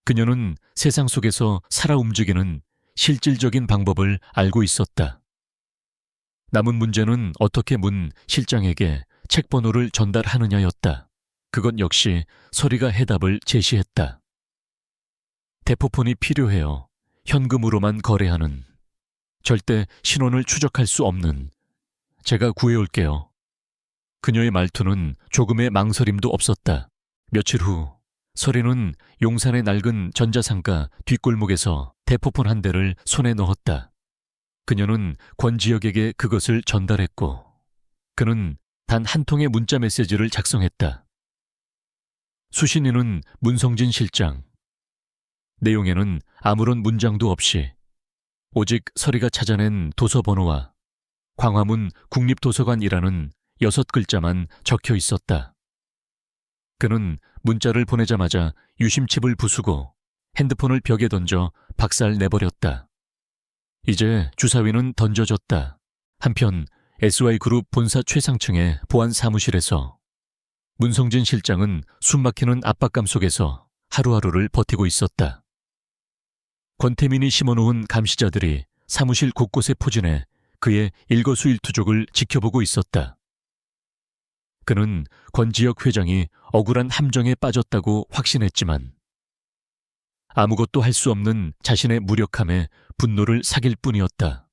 그녀는 세상 속에서 살아 움직이는 실질적인 방법을 알고 있었다. 남은 문제는 어떻게 문 실장에게 책 번호를 전달하느냐였다. 그것 역시 서리가 해답을 제시했다. 대포폰이 필요해요. 현금으로만 거래하는, 절대 신원을 추적할 수 없는. 제가 구해올게요. 그녀의 말투는 조금의 망설임도 없었다. 며칠 후 서리는 용산의 낡은 전자상가 뒷골목에서 대포폰 한 대를 손에 넣었다. 그녀는 권지혁에게 그것을 전달했고 그는 단 한 통의 문자 메시지를 작성했다. 수신인은 문성진 실장. 내용에는 아무런 문장도 없이 오직 서리가 찾아낸 도서 번호와 광화문 국립도서관이라는 6글자만 적혀 있었다. 그는 문자를 보내자마자 유심칩을 부수고 핸드폰을 벽에 던져 박살 내버렸다. 이제 주사위는 던져졌다. 한편 SY그룹 본사 최상층의 보안 사무실에서 문성진 실장은 숨막히는 압박감 속에서 하루하루를 버티고 있었다. 권태민이 심어놓은 감시자들이 사무실 곳곳에 포진해 그의 일거수일투족을 지켜보고 있었다. 그는 권지혁 회장이 억울한 함정에 빠졌다고 확신했지만 아무것도 할 수 없는 자신의 무력함에 분노를 사길 뿐이었다.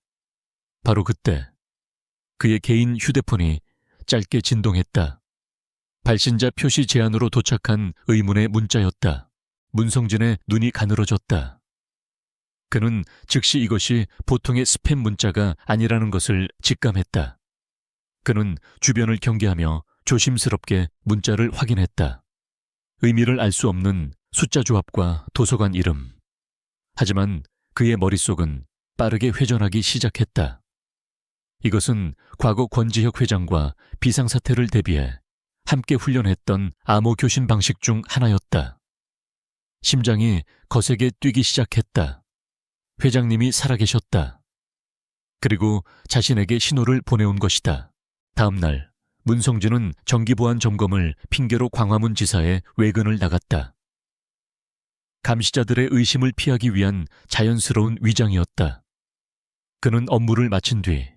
바로 그때 그의 개인 휴대폰이 짧게 진동했다. 발신자 표시 제안으로 도착한 의문의 문자였다. 문성진의 눈이 가늘어졌다. 그는 즉시 이것이 보통의 스팸 문자가 아니라는 것을 직감했다. 그는 주변을 경계하며 조심스럽게 문자를 확인했다. 의미를 알 수 없는 숫자 조합과 도서관 이름. 하지만 그의 머릿속은 빠르게 회전하기 시작했다. 이것은 과거 권지혁 회장과 비상사태를 대비해 함께 훈련했던 암호 교신 방식 중 하나였다. 심장이 거세게 뛰기 시작했다. 회장님이 살아계셨다. 그리고 자신에게 신호를 보내온 것이다. 다음 날 문성진은 정기보안 점검을 핑계로 광화문 지사에 외근을 나갔다. 감시자들의 의심을 피하기 위한 자연스러운 위장이었다. 그는 업무를 마친 뒤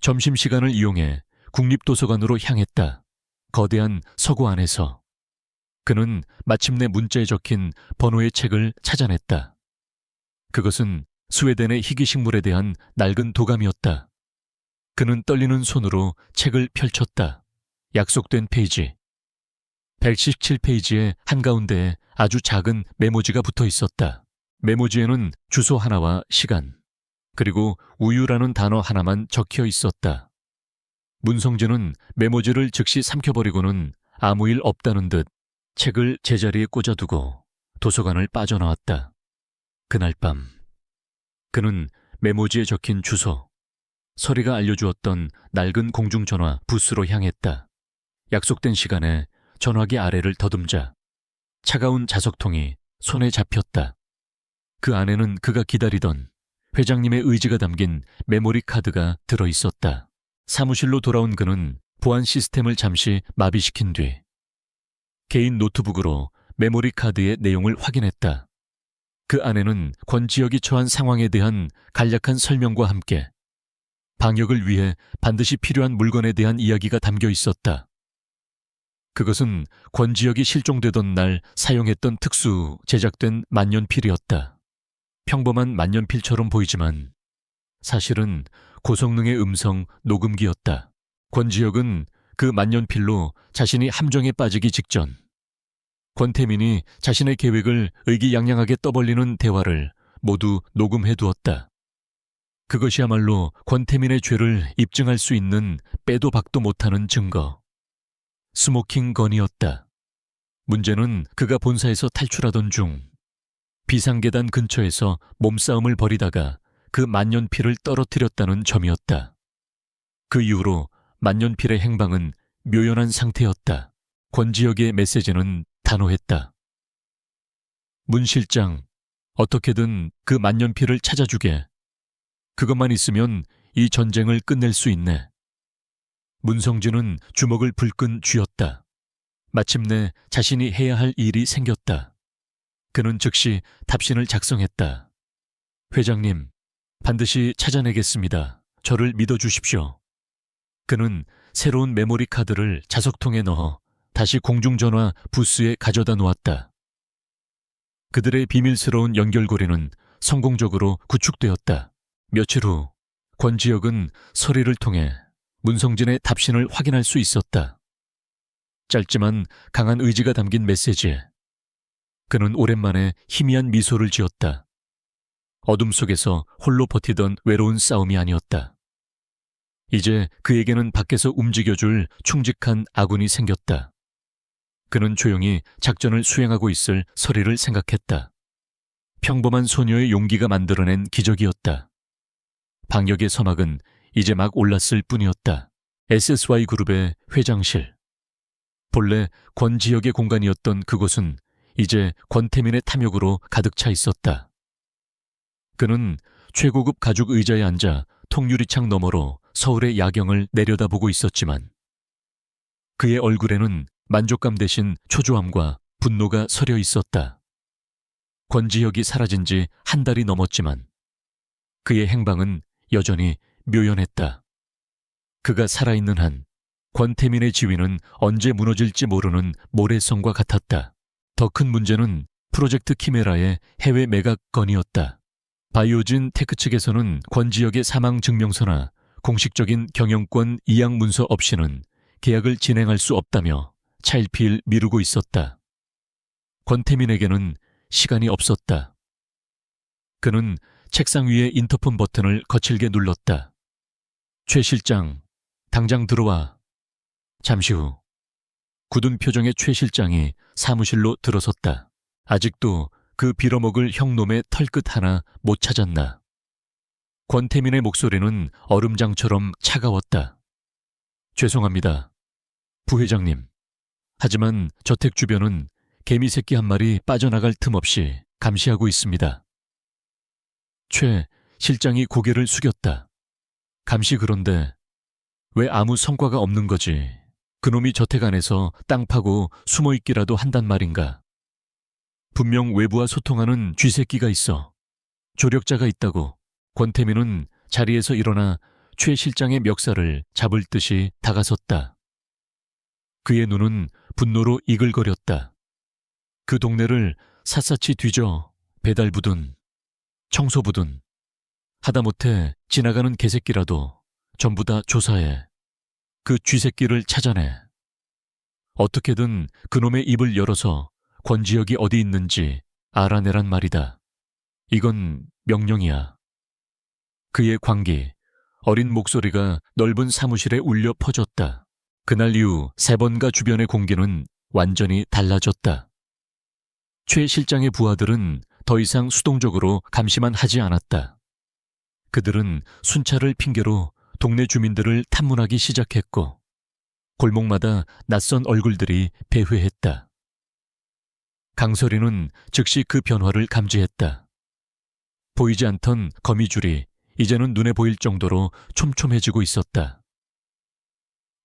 점심시간을 이용해 국립도서관으로 향했다. 거대한 서고 안에서 그는 마침내 문자에 적힌 번호의 책을 찾아냈다. 그것은 스웨덴의 희귀식물에 대한 낡은 도감이었다. 그는 떨리는 손으로 책을 펼쳤다. 약속된 페이지. 117페이지의 한가운데에 아주 작은 메모지가 붙어 있었다. 메모지에는 주소 하나와 시간, 그리고 우유라는 단어 하나만 적혀 있었다. 문성진은 메모지를 즉시 삼켜버리고는 아무 일 없다는 듯 책을 제자리에 꽂아두고 도서관을 빠져나왔다. 그날 밤 그는 메모지에 적힌 주소, 서리가 알려주었던 낡은 공중전화 부스로 향했다. 약속된 시간에 전화기 아래를 더듬자 차가운 자석통이 손에 잡혔다. 그 안에는 그가 기다리던 회장님의 의지가 담긴 메모리 카드가 들어있었다. 사무실로 돌아온 그는 보안 시스템을 잠시 마비시킨 뒤 개인 노트북으로 메모리 카드의 내용을 확인했다. 그 안에는 권지혁이 처한 상황에 대한 간략한 설명과 함께 방역을 위해 반드시 필요한 물건에 대한 이야기가 담겨 있었다. 그것은 권지혁이 실종되던 날 사용했던 특수 제작된 만년필이었다. 평범한 만년필처럼 보이지만 사실은 고성능의 음성 녹음기였다. 권지혁은 그 만년필로 자신이 함정에 빠지기 직전 권태민이 자신의 계획을 의기양양하게 떠벌리는 대화를 모두 녹음해 두었다. 그것이야말로 권태민의 죄를 입증할 수 있는 빼도 박도 못하는 증거. 스모킹 건이었다. 문제는 그가 본사에서 탈출하던 중 비상계단 근처에서 몸싸움을 벌이다가 그 만년필을 떨어뜨렸다는 점이었다. 그 이후로 만년필의 행방은 묘연한 상태였다. 권지혁의 메시지는 단호했다. 문 실장, 어떻게든 그 만년필을 찾아주게. 그것만 있으면 이 전쟁을 끝낼 수 있네. 문성진은 주먹을 불끈 쥐었다. 마침내 자신이 해야 할 일이 생겼다. 그는 즉시 답신을 작성했다. 회장님, 반드시 찾아내겠습니다. 저를 믿어주십시오. 그는 새로운 메모리 카드를 자석통에 넣어 다시 공중전화 부스에 가져다 놓았다. 그들의 비밀스러운 연결고리는 성공적으로 구축되었다. 며칠 후 권지혁은 서리를 통해 문성진의 답신을 확인할 수 있었다. 짧지만 강한 의지가 담긴 메시지에 그는 오랜만에 희미한 미소를 지었다. 어둠 속에서 홀로 버티던 외로운 싸움이 아니었다. 이제 그에게는 밖에서 움직여줄 충직한 아군이 생겼다. 그는 조용히 작전을 수행하고 있을 서리를 생각했다. 평범한 소녀의 용기가 만들어낸 기적이었다. 방역의 서막은 이제 막 올랐을 뿐이었다. SSY그룹의 회장실. 본래 권 지역의 공간이었던 그곳은 이제 권태민의 탐욕으로 가득 차 있었다. 그는 최고급 가죽 의자에 앉아 통유리창 너머로 서울의 야경을 내려다보고 있었지만 그의 얼굴에는 만족감 대신 초조함과 분노가 서려 있었다. 권지혁이 사라진 지 한 달이 넘었지만 그의 행방은 여전히 묘연했다. 그가 살아있는 한 권태민의 지위는 언제 무너질지 모르는 모래성과 같았다. 더 큰 문제는 프로젝트 키메라의 해외 매각 건이었다. 바이오진 테크 측에서는 권지혁의 사망 증명서나 공식적인 경영권 이양 문서 없이는 계약을 진행할 수 없다며 차일피일 미루고 있었다. 권태민에게는 시간이 없었다. 그는 책상 위의 인터폰 버튼을 거칠게 눌렀다. 최 실장, 당장 들어와. 잠시 후 굳은 표정의 최 실장이 사무실로 들어섰다. 아직도 그 빌어먹을 형놈의 털끝 하나 못 찾았나. 권태민의 목소리는 얼음장처럼 차가웠다. 죄송합니다, 부회장님. 하지만 저택 주변은 개미새끼 한 마리 빠져나갈 틈 없이 감시하고 있습니다. 최 실장이 고개를 숙였다. 감시 그런데 왜 아무 성과가 없는 거지? 그놈이 저택 안에서 땅 파고 숨어있기라도 한단 말인가? 분명 외부와 소통하는 쥐새끼가 있어. 조력자가 있다고. 권태민은 자리에서 일어나 최 실장의 멱살을 잡을 듯이 다가섰다. 그의 눈은 분노로 이글거렸다. 그 동네를 샅샅이 뒤져 배달부든 청소부든 하다못해 지나가는 개새끼라도 전부 다 조사해. 그 쥐새끼를 찾아내. 어떻게든 그놈의 입을 열어서 권지혁이 어디 있는지 알아내란 말이다. 이건 명령이야. 그의 광기, 어린 목소리가 넓은 사무실에 울려 퍼졌다. 그날 이후 세번가 주변의 공기는 완전히 달라졌다. 최 실장의 부하들은 더 이상 수동적으로 감시만 하지 않았다. 그들은 순찰을 핑계로 동네 주민들을 탐문하기 시작했고 골목마다 낯선 얼굴들이 배회했다. 강설이는 즉시 그 변화를 감지했다. 보이지 않던 거미줄이 이제는 눈에 보일 정도로 촘촘해지고 있었다.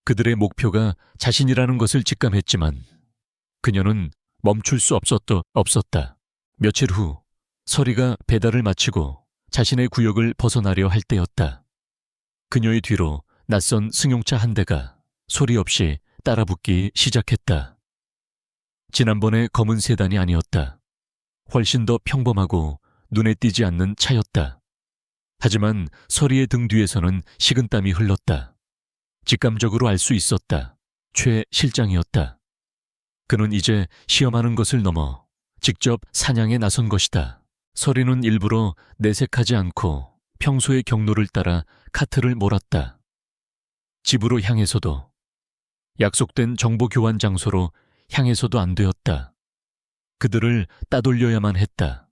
그들의 목표가 자신이라는 것을 직감했지만 그녀는 멈출 수 없었다. 며칠 후 설이가 배달을 마치고 자신의 구역을 벗어나려 할 때였다. 그녀의 뒤로 낯선 승용차 한 대가 소리 없이 따라붙기 시작했다. 지난번의 검은 세단이 아니었다. 훨씬 더 평범하고 눈에 띄지 않는 차였다. 하지만 설이의 등 뒤에서는 식은땀이 흘렀다. 직감적으로 알 수 있었다. 최 실장이었다. 그는 이제 시험하는 것을 넘어 직접 사냥에 나선 것이다. 설이는 일부러 내색하지 않고 평소의 경로를 따라 카트를 몰았다. 집으로 향해서도, 약속된 정보 교환 장소로 향해서도 안 되었다. 그들을 따돌려야만 했다.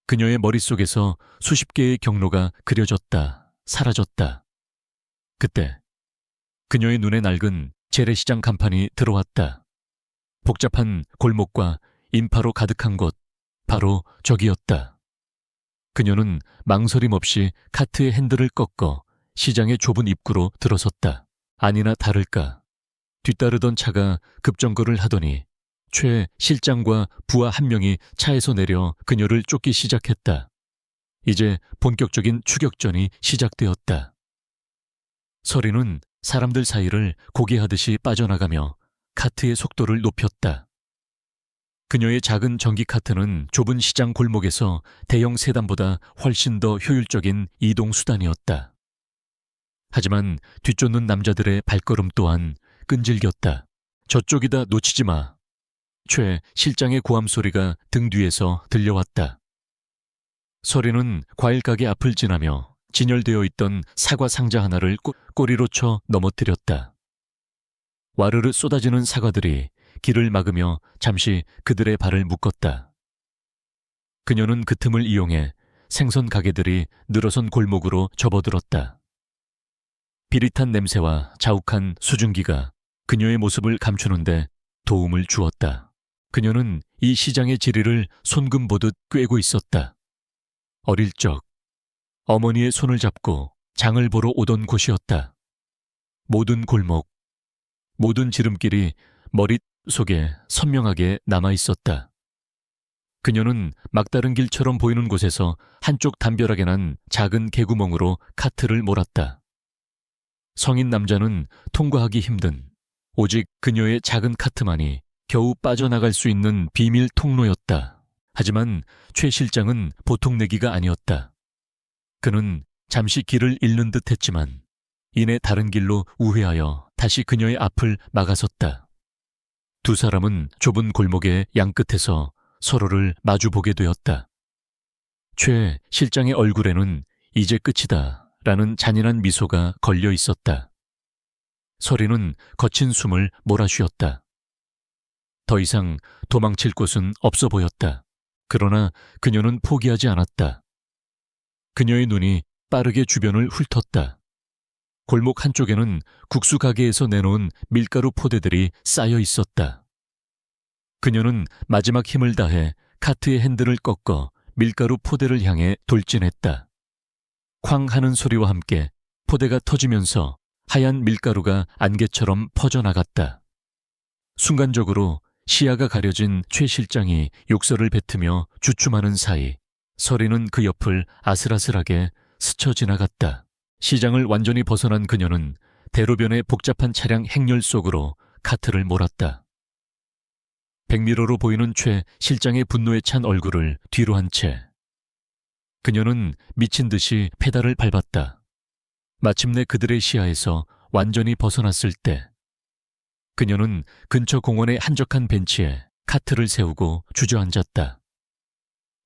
그녀의 머릿속에서 수십 개의 경로가 그려졌다, 사라졌다. 그때 그녀의 눈에 낡은 재래시장 간판이 들어왔다. 복잡한 골목과 인파로 가득한 곳, 바로 저기였다. 그녀는 망설임 없이 카트의 핸들을 꺾어 시장의 좁은 입구로 들어섰다. 아니나 다를까 뒤따르던 차가 급정거를 하더니 최 실장과 부하 한 명이 차에서 내려 그녀를 쫓기 시작했다. 이제 본격적인 추격전이 시작되었다. 설이는 사람들 사이를 고개하듯이 빠져나가며 카트의 속도를 높였다. 그녀의 작은 전기 카트는 좁은 시장 골목에서 대형 세단보다 훨씬 더 효율적인 이동 수단이었다. 하지만 뒤쫓는 남자들의 발걸음 또한 끈질겼다. 저쪽이다, 놓치지 마. 최 실장의 고함 소리가 등 뒤에서 들려왔다. 설이는 과일 가게 앞을 지나며 진열되어 있던 사과 상자 하나를 꼬리로 쳐 넘어뜨렸다. 와르르 쏟아지는 사과들이 길을 막으며 잠시 그들의 발을 묶었다. 그녀는 그 틈을 이용해 생선 가게들이 늘어선 골목으로 접어들었다. 비릿한 냄새와 자욱한 수증기가 그녀의 모습을 감추는데 도움을 주었다. 그녀는 이 시장의 지리를 손금 보듯 꿰고 있었다. 어릴 적 어머니의 손을 잡고 장을 보러 오던 곳이었다. 모든 골목, 모든 지름길이 머릿속에 선명하게 남아 있었다. 그녀는 막다른 길처럼 보이는 곳에서 한쪽 담벼락에 난 작은 개구멍으로 카트를 몰았다. 성인 남자는 통과하기 힘든 오직 그녀의 작은 카트만이 겨우 빠져나갈 수 있는 비밀 통로였다. 하지만 최 실장은 보통 내기가 아니었다. 그는 잠시 길을 잃는 듯 했지만 이내 다른 길로 우회하여 다시 그녀의 앞을 막아섰다. 두 사람은 좁은 골목의 양끝에서 서로를 마주보게 되었다. 최 실장의 얼굴에는 이제 끝이다 라는 잔인한 미소가 걸려 있었다. 서리는 거친 숨을 몰아쉬었다. 더 이상 도망칠 곳은 없어 보였다. 그러나 그녀는 포기하지 않았다. 그녀의 눈이 빠르게 주변을 훑었다. 골목 한쪽에는 국수 가게에서 내놓은 밀가루 포대들이 쌓여 있었다. 그녀는 마지막 힘을 다해 카트의 핸들을 꺾어 밀가루 포대를 향해 돌진했다. 쾅 하는 소리와 함께 포대가 터지면서 하얀 밀가루가 안개처럼 퍼져나갔다. 순간적으로 시야가 가려진 최 실장이 욕설을 뱉으며 주춤하는 사이 서리는 그 옆을 아슬아슬하게 스쳐 지나갔다. 시장을 완전히 벗어난 그녀는 대로변의 복잡한 차량 행렬 속으로 카트를 몰았다. 백미러로 보이는 최 실장의 분노에 찬 얼굴을 뒤로 한 채 그녀는 미친 듯이 페달을 밟았다. 마침내 그들의 시야에서 완전히 벗어났을 때 그녀는 근처 공원의 한적한 벤치에 카트를 세우고 주저앉았다.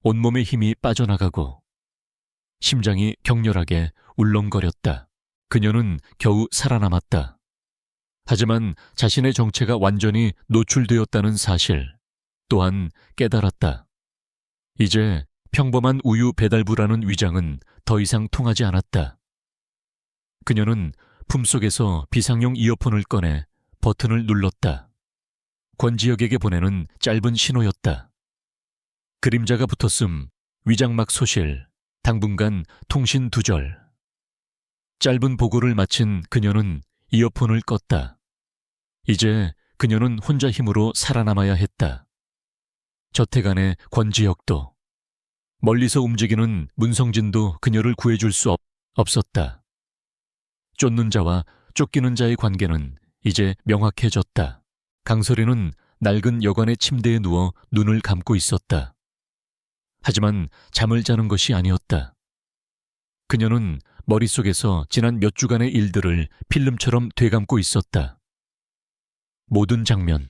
온몸의 힘이 빠져나가고 심장이 격렬하게 울렁거렸다. 그녀는 겨우 살아남았다. 하지만 자신의 정체가 완전히 노출되었다는 사실 또한 깨달았다. 이제 평범한 우유 배달부라는 위장은 더 이상 통하지 않았다. 그녀는 품속에서 비상용 이어폰을 꺼내 버튼을 눌렀다. 권지혁에게 보내는 짧은 신호였다. 그림자가 붙었음, 위장막 소실, 당분간 통신 두절. 짧은 보고를 마친 그녀는 이어폰을 껐다. 이제 그녀는 혼자 힘으로 살아남아야 했다. 저택 안의 권지혁도, 멀리서 움직이는 문성진도 그녀를 구해줄 수 없었다. 쫓는 자와 쫓기는 자의 관계는 이제 명확해졌다. 강설이는 낡은 여관의 침대에 누워 눈을 감고 있었다. 하지만 잠을 자는 것이 아니었다. 그녀는 머릿속에서 지난 몇 주간의 일들을 필름처럼 되감고 있었다. 모든 장면,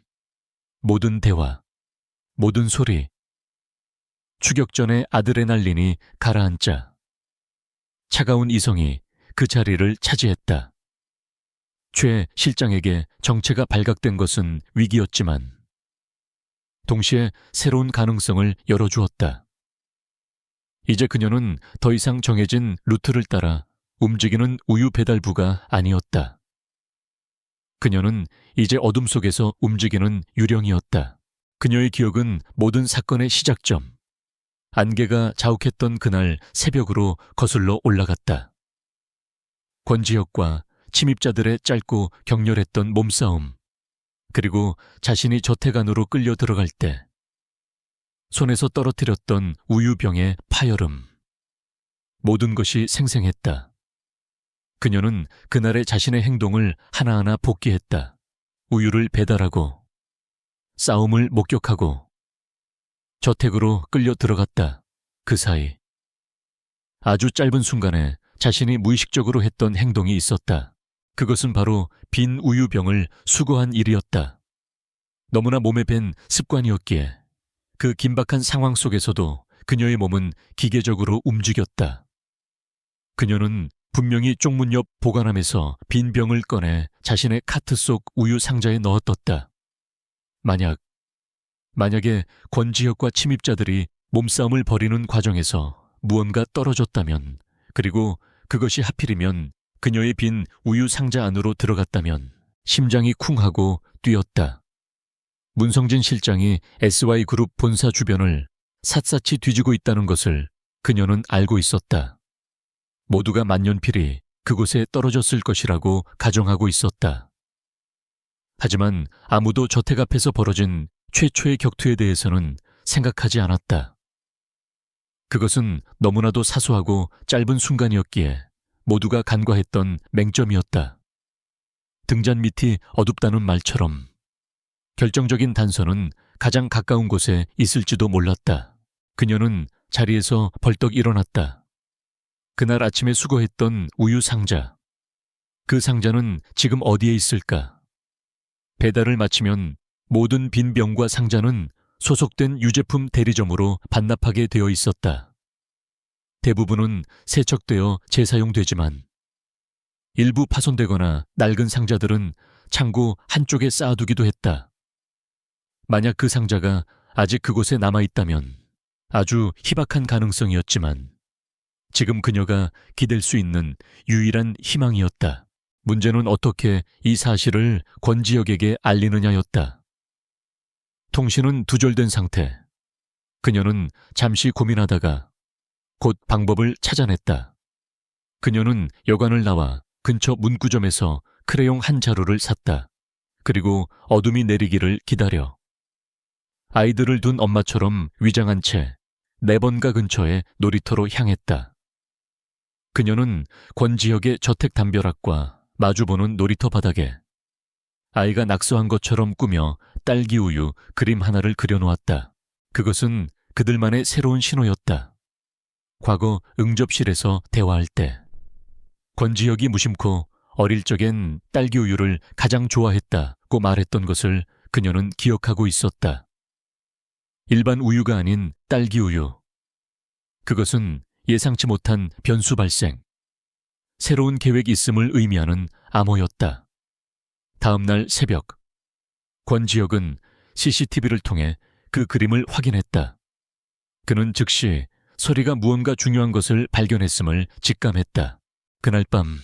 모든 대화, 모든 소리. 추격 전의 아드레날린이 가라앉자 차가운 이성이 그 자리를 차지했다. 최 실장에게 정체가 발각된 것은 위기였지만 동시에 새로운 가능성을 열어주었다. 이제 그녀는 더 이상 정해진 루트를 따라 움직이는 우유 배달부가 아니었다. 그녀는 이제 어둠 속에서 움직이는 유령이었다. 그녀의 기억은 모든 사건의 시작점, 안개가 자욱했던 그날 새벽으로 거슬러 올라갔다. 권지혁과 침입자들의 짧고 격렬했던 몸싸움, 그리고 자신이 저택 안으로 끌려 들어갈 때 손에서 떨어뜨렸던 우유병의 파열음. 모든 것이 생생했다. 그녀는 그날의 자신의 행동을 하나하나 복기했다. 우유를 배달하고, 싸움을 목격하고, 저택으로 끌려 들어갔다. 그 사이 아주 짧은 순간에 자신이 무의식적으로 했던 행동이 있었다. 그것은 바로 빈 우유병을 수거한 일이었다. 너무나 몸에 밴 습관이었기에 그 긴박한 상황 속에서도 그녀의 몸은 기계적으로 움직였다. 그녀는 분명히 쪽문 옆 보관함에서 빈 병을 꺼내 자신의 카트 속 우유 상자에 넣어뒀다. 만약에 권지혁과 침입자들이 몸싸움을 벌이는 과정에서 무언가 떨어졌다면, 그리고 그것이 하필이면 그녀의 빈 우유 상자 안으로 들어갔다면 심장이 쿵하고 뛰었다. 문성진 실장이 SY그룹 본사 주변을 샅샅이 뒤지고 있다는 것을 그녀는 알고 있었다. 모두가 만년필이 그곳에 떨어졌을 것이라고 가정하고 있었다. 하지만 아무도 저택 앞에서 벌어진 최초의 격투에 대해서는 생각하지 않았다. 그것은 너무나도 사소하고 짧은 순간이었기에 모두가 간과했던 맹점이었다. 등잔 밑이 어둡다는 말처럼 결정적인 단서는 가장 가까운 곳에 있을지도 몰랐다. 그녀는 자리에서 벌떡 일어났다. 그날 아침에 수거했던 우유 상자. 그 상자는 지금 어디에 있을까? 배달을 마치면 모든 빈 병과 상자는 소속된 유제품 대리점으로 반납하게 되어 있었다. 대부분은 세척되어 재사용되지만 일부 파손되거나 낡은 상자들은 창고 한쪽에 쌓아두기도 했다. 만약 그 상자가 아직 그곳에 남아있다면 아주 희박한 가능성이었지만 지금 그녀가 기댈 수 있는 유일한 희망이었다. 문제는 어떻게 이 사실을 권지혁에게 알리느냐였다. 통신은 두절된 상태. 그녀는 잠시 고민하다가 곧 방법을 찾아냈다. 그녀는 여관을 나와 근처 문구점에서 크레용 한 자루를 샀다. 그리고 어둠이 내리기를 기다려. 아이들을 둔 엄마처럼 위장한 채 4번가 근처의 놀이터로 향했다. 그녀는 권지혁의 저택 담벼락과 마주보는 놀이터 바닥에 아이가 낙서한 것처럼 꾸며 딸기 우유 그림 하나를 그려놓았다. 그것은 그들만의 새로운 신호였다. 과거 응접실에서 대화할 때 권지혁이 무심코 어릴 적엔 딸기 우유를 가장 좋아했다고 말했던 것을 그녀는 기억하고 있었다. 일반 우유가 아닌 딸기 우유. 그것은 예상치 못한 변수 발생. 새로운 계획이 있음을 의미하는 암호였다. 다음 날 새벽, 권지혁은 CCTV를 통해 그 그림을 확인했다. 그는 즉시 서리가 무언가 중요한 것을 발견했음을 직감했다. 그날 밤,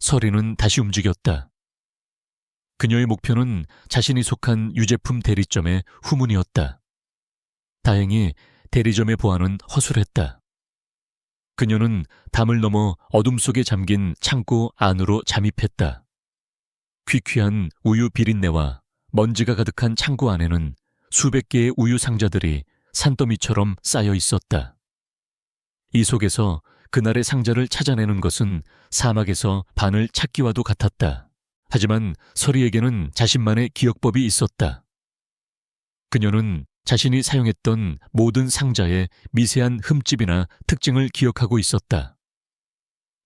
서리는 다시 움직였다. 그녀의 목표는 자신이 속한 유제품 대리점의 후문이었다. 다행히 대리점의 보안은 허술했다. 그녀는 담을 넘어 어둠 속에 잠긴 창고 안으로 잠입했다. 퀴퀴한 우유 비린내와 먼지가 가득한 창고 안에는 수백 개의 우유 상자들이 산더미처럼 쌓여 있었다. 이 속에서 그날의 상자를 찾아내는 것은 사막에서 바늘 찾기와도 같았다. 하지만 서리에게는 자신만의 기억법이 있었다. 그녀는 자신이 사용했던 모든 상자의 미세한 흠집이나 특징을 기억하고 있었다.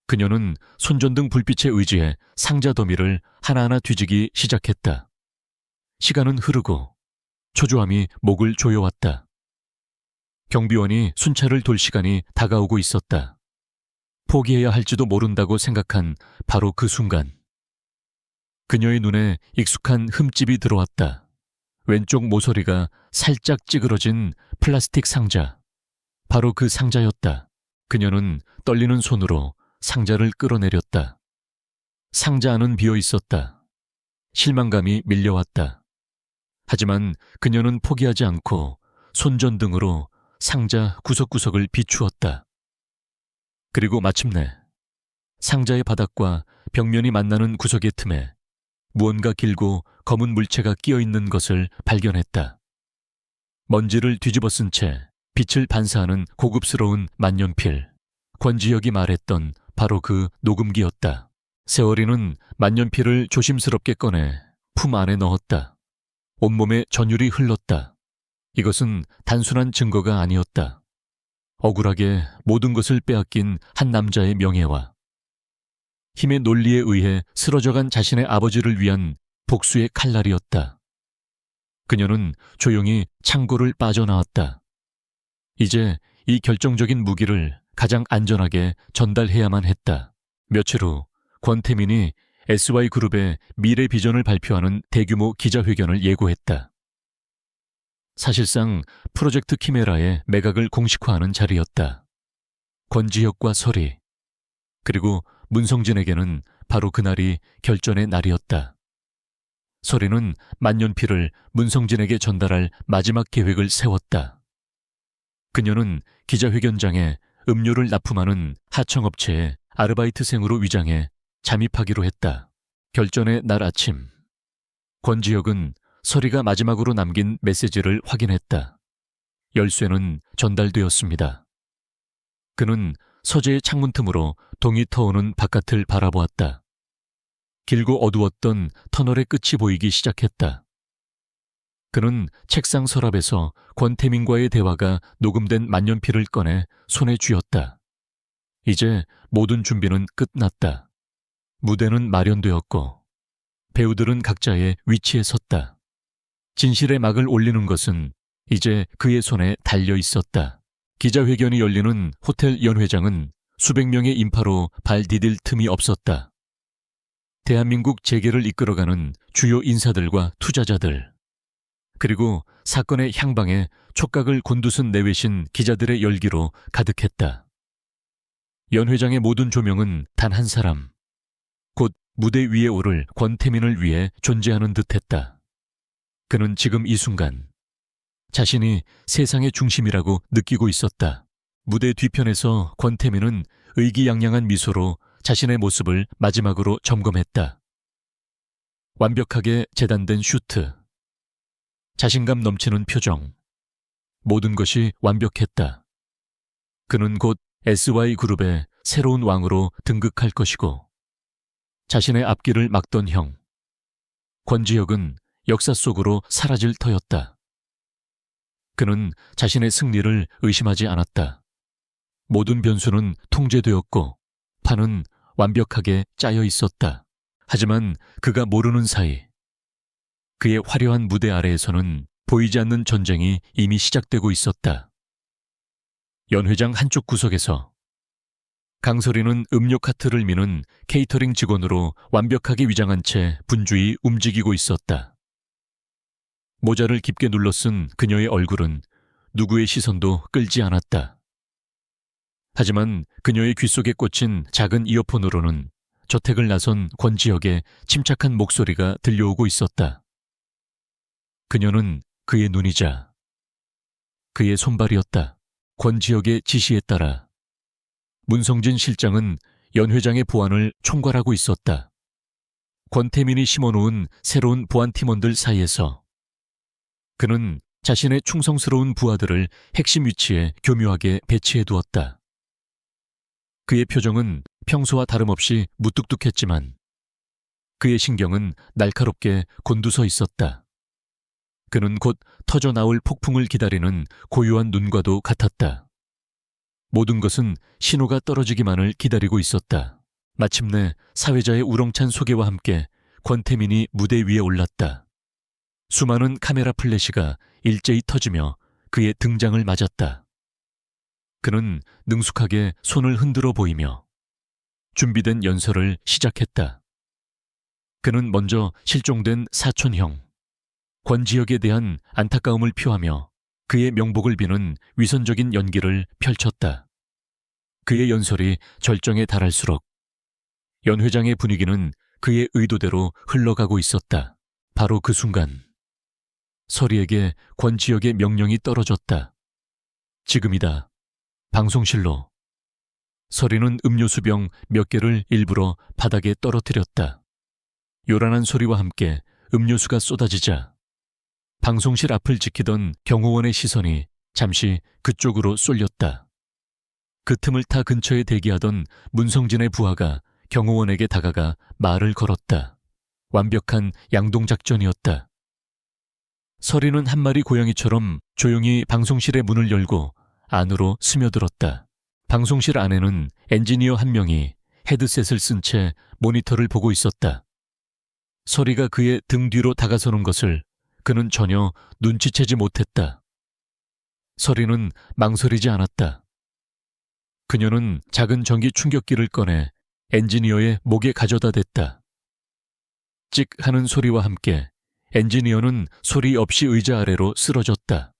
그녀는 손전등 불빛에 의지해 상자 더미를 하나하나 뒤지기 시작했다. 시간은 흐르고 초조함이 목을 조여왔다. 경비원이 순찰을 돌 시간이 다가오고 있었다. 포기해야 할지도 모른다고 생각한 바로 그 순간 그녀의 눈에 익숙한 흠집이 들어왔다. 왼쪽 모서리가 살짝 찌그러진 플라스틱 상자. 바로 그 상자였다. 그녀는 떨리는 손으로 상자를 끌어내렸다. 상자 안은 비어 있었다. 실망감이 밀려왔다. 하지만 그녀는 포기하지 않고 손전등으로 상자 구석구석을 비추었다. 그리고 마침내 상자의 바닥과 벽면이 만나는 구석의 틈에 무언가 길고 검은 물체가 끼어있는 것을 발견했다. 먼지를 뒤집어 쓴 채 빛을 반사하는 고급스러운 만년필. 권지혁이 말했던 바로 그 녹음기였다. 세월이는 만년필을 조심스럽게 꺼내 품 안에 넣었다. 온몸에 전율이 흘렀다. 이것은 단순한 증거가 아니었다. 억울하게 모든 것을 빼앗긴 한 남자의 명예와 힘의 논리에 의해 쓰러져간 자신의 아버지를 위한 복수의 칼날이었다. 그녀는 조용히 창고를 빠져나왔다. 이제 이 결정적인 무기를 가장 안전하게 전달해야만 했다. 며칠 후 권태민이 SY그룹의 미래 비전을 발표하는 대규모 기자회견을 예고했다. 사실상 프로젝트 키메라의 매각을 공식화하는 자리였다. 권지혁과 서리, 그리고 문성진에게는 바로 그날이 결전의 날이었다. 서리는 만년필을 문성진에게 전달할 마지막 계획을 세웠다. 그녀는 기자회견장에 음료를 납품하는 하청업체에 아르바이트생으로 위장해 잠입하기로 했다. 결전의 날 아침, 권지혁은 서리가 마지막으로 남긴 메시지를 확인했다. 열쇠는 전달되었습니다. 그는 서재의 창문 틈으로 동이 터오는 바깥을 바라보았다. 길고 어두웠던 터널의 끝이 보이기 시작했다. 그는 책상 서랍에서 권태민과의 대화가 녹음된 만년필을 꺼내 손에 쥐었다. 이제 모든 준비는 끝났다. 무대는 마련되었고 배우들은 각자의 위치에 섰다. 진실의 막을 올리는 것은 이제 그의 손에 달려 있었다. 기자회견이 열리는 호텔 연회장은 수백 명의 인파로 발 디딜 틈이 없었다. 대한민국 재계를 이끌어가는 주요 인사들과 투자자들, 그리고 사건의 향방에 촉각을 곤두선 내외신 기자들의 열기로 가득했다. 연회장의 모든 조명은 단 한 사람, 곧 무대 위에 오를 권태민을 위해 존재하는 듯했다. 그는 지금 이 순간 자신이 세상의 중심이라고 느끼고 있었다. 무대 뒤편에서 권태민은 의기양양한 미소로 자신의 모습을 마지막으로 점검했다. 완벽하게 재단된 슈트, 자신감 넘치는 표정, 모든 것이 완벽했다. 그는 곧 SY그룹의 새로운 왕으로 등극할 것이고 자신의 앞길을 막던 형, 권지혁은 역사 속으로 사라질 터였다. 그는 자신의 승리를 의심하지 않았다. 모든 변수는 통제되었고 판은 완벽하게 짜여 있었다. 하지만 그가 모르는 사이 그의 화려한 무대 아래에서는 보이지 않는 전쟁이 이미 시작되고 있었다. 연회장 한쪽 구석에서 강설이는 음료 카트를 미는 케이터링 직원으로 완벽하게 위장한 채 분주히 움직이고 있었다. 모자를 깊게 눌러 쓴 그녀의 얼굴은 누구의 시선도 끌지 않았다. 하지만 그녀의 귀 속에 꽂힌 작은 이어폰으로는 저택을 나선 권지혁의 침착한 목소리가 들려오고 있었다. 그녀는 그의 눈이자 그의 손발이었다. 권지혁의 지시에 따라 문성진 실장은 연회장의 보안을 총괄하고 있었다. 권태민이 심어놓은 새로운 보안 팀원들 사이에서 그는 자신의 충성스러운 부하들을 핵심 위치에 교묘하게 배치해두었다. 그의 표정은 평소와 다름없이 무뚝뚝했지만 그의 신경은 날카롭게 곤두서 있었다. 그는 곧 터져나올 폭풍을 기다리는 고요한 눈과도 같았다. 모든 것은 신호가 떨어지기만을 기다리고 있었다. 마침내 사회자의 우렁찬 소개와 함께 권태민이 무대 위에 올랐다. 수많은 카메라 플래시가 일제히 터지며 그의 등장을 맞았다. 그는 능숙하게 손을 흔들어 보이며 준비된 연설을 시작했다. 그는 먼저 실종된 사촌형 권지혁에 대한 안타까움을 표하며 그의 명복을 비는 위선적인 연기를 펼쳤다. 그의 연설이 절정에 달할수록 연회장의 분위기는 그의 의도대로 흘러가고 있었다. 바로 그 순간 서리에게 권지혁의 명령이 떨어졌다. 지금이다. 방송실로. 서리는 음료수병 몇 개를 일부러 바닥에 떨어뜨렸다. 요란한 소리와 함께 음료수가 쏟아지자 방송실 앞을 지키던 경호원의 시선이 잠시 그쪽으로 쏠렸다. 그 틈을 타 근처에 대기하던 문성진의 부하가 경호원에게 다가가 말을 걸었다. 완벽한 양동작전이었다. 서리는 한 마리 고양이처럼 조용히 방송실의 문을 열고 안으로 스며들었다. 방송실 안에는 엔지니어 한 명이 헤드셋을 쓴 채 모니터를 보고 있었다. 서리가 그의 등 뒤로 다가서는 것을 그는 전혀 눈치채지 못했다. 서리는 망설이지 않았다. 그녀는 작은 전기 충격기를 꺼내 엔지니어의 목에 가져다 댔다. 찍 하는 소리와 함께 엔지니어는 소리 없이 의자 아래로 쓰러졌다.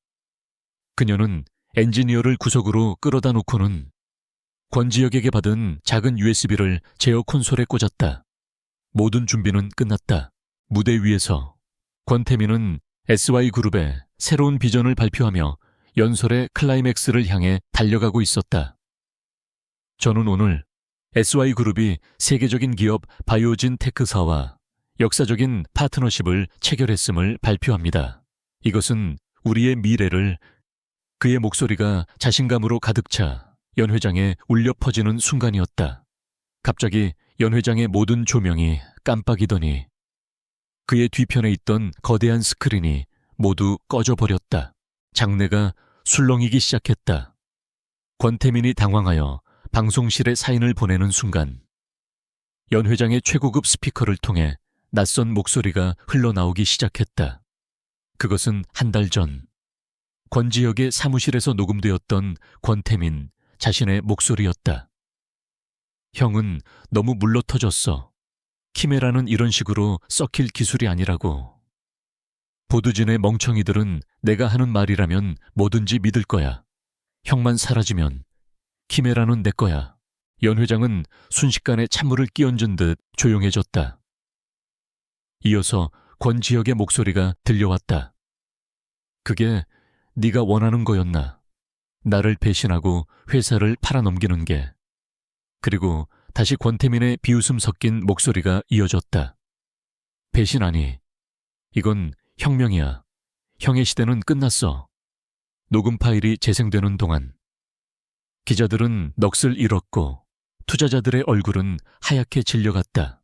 그녀는 엔지니어를 구석으로 끌어다 놓고는 권지혁에게 받은 작은 USB를 제어 콘솔에 꽂았다. 모든 준비는 끝났다. 무대 위에서 권태민은 SY그룹의 새로운 비전을 발표하며 연설의 클라이맥스를 향해 달려가고 있었다. 저는 오늘 SY그룹이 세계적인 기업 바이오진 테크사와 역사적인 파트너십을 체결했음을 발표합니다. 이것은 우리의 미래를. 그의 목소리가 자신감으로 가득 차 연 회장에 울려 퍼지는 순간이었다. 갑자기 연 회장의 모든 조명이 깜빡이더니 그의 뒤편에 있던 거대한 스크린이 모두 꺼져버렸다. 장내가 술렁이기 시작했다. 권태민이 당황하여 방송실에 사인을 보내는 순간 연 회장의 최고급 스피커를 통해 낯선 목소리가 흘러나오기 시작했다. 그것은 한 달 전 권지혁의 사무실에서 녹음되었던 권태민 자신의 목소리였다. 형은 너무 물러터졌어. 키메라는 이런 식으로 썩힐 기술이 아니라고. 보드진의 멍청이들은 내가 하는 말이라면 뭐든지 믿을 거야. 형만 사라지면 키메라는 내 거야. 연 회장은 순식간에 찬물을 끼얹은 듯 조용해졌다. 이어서 권지혁의 목소리가 들려왔다. 그게 네가 원하는 거였나? 나를 배신하고 회사를 팔아넘기는 게. 그리고 다시 권태민의 비웃음 섞인 목소리가 이어졌다. 배신 아니. 이건 혁명이야. 형의 시대는 끝났어. 녹음 파일이 재생되는 동안. 기자들은 넋을 잃었고 투자자들의 얼굴은 하얗게 질려갔다.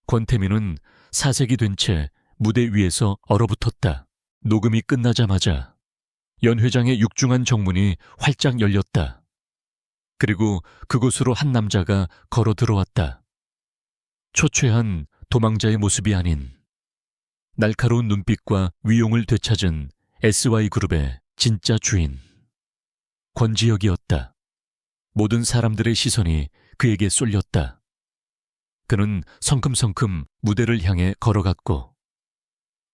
권태민은 사색이 된 채 무대 위에서 얼어붙었다. 녹음이 끝나자마자 연 회장의 육중한 정문이 활짝 열렸다. 그리고 그곳으로 한 남자가 걸어 들어왔다. 초췌한 도망자의 모습이 아닌 날카로운 눈빛과 위용을 되찾은 SY그룹의 진짜 주인. 권지혁이었다. 모든 사람들의 시선이 그에게 쏠렸다. 그는 성큼성큼 무대를 향해 걸어갔고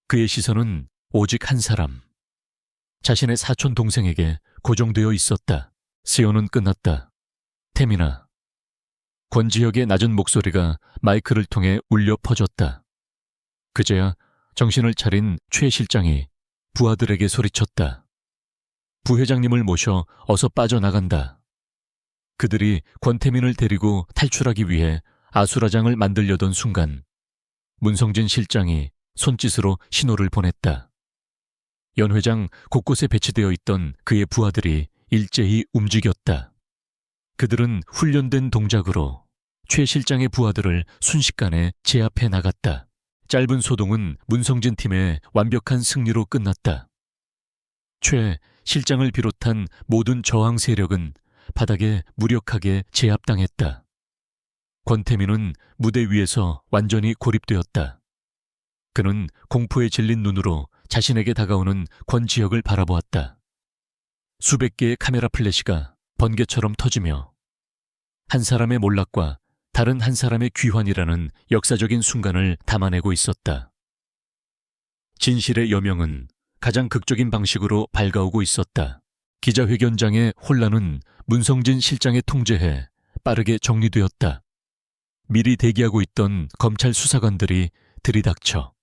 그의 시선은 오직 한 사람, 자신의 사촌 동생에게 고정되어 있었다. 시연은 끝났다. 태민아. 권지혁의 낮은 목소리가 마이크를 통해 울려 퍼졌다. 그제야 정신을 차린 최 실장이 부하들에게 소리쳤다. 부회장님을 모셔 어서 빠져나간다. 그들이 권태민을 데리고 탈출하기 위해 아수라장을 만들려던 순간 문성진 실장이 손짓으로 신호를 보냈다. 연 회장 곳곳에 배치되어 있던 그의 부하들이 일제히 움직였다. 그들은 훈련된 동작으로 최 실장의 부하들을 순식간에 제압해 나갔다. 짧은 소동은 문성진 팀의 완벽한 승리로 끝났다. 최 실장을 비롯한 모든 저항 세력은 바닥에 무력하게 제압당했다. 권태민은 무대 위에서 완전히 고립되었다. 그는 공포에 질린 눈으로 자신에게 다가오는 권지혁을 바라보았다. 수백 개의 카메라 플래시가 번개처럼 터지며 한 사람의 몰락과 다른 한 사람의 귀환이라는 역사적인 순간을 담아내고 있었다. 진실의 여명은 가장 극적인 방식으로 밝아오고 있었다. 기자회견장의 혼란은 문성진 실장의 통제해 빠르게 정리되었다. 미리 대기하고 있던 검찰 수사관들이 들이닥쳐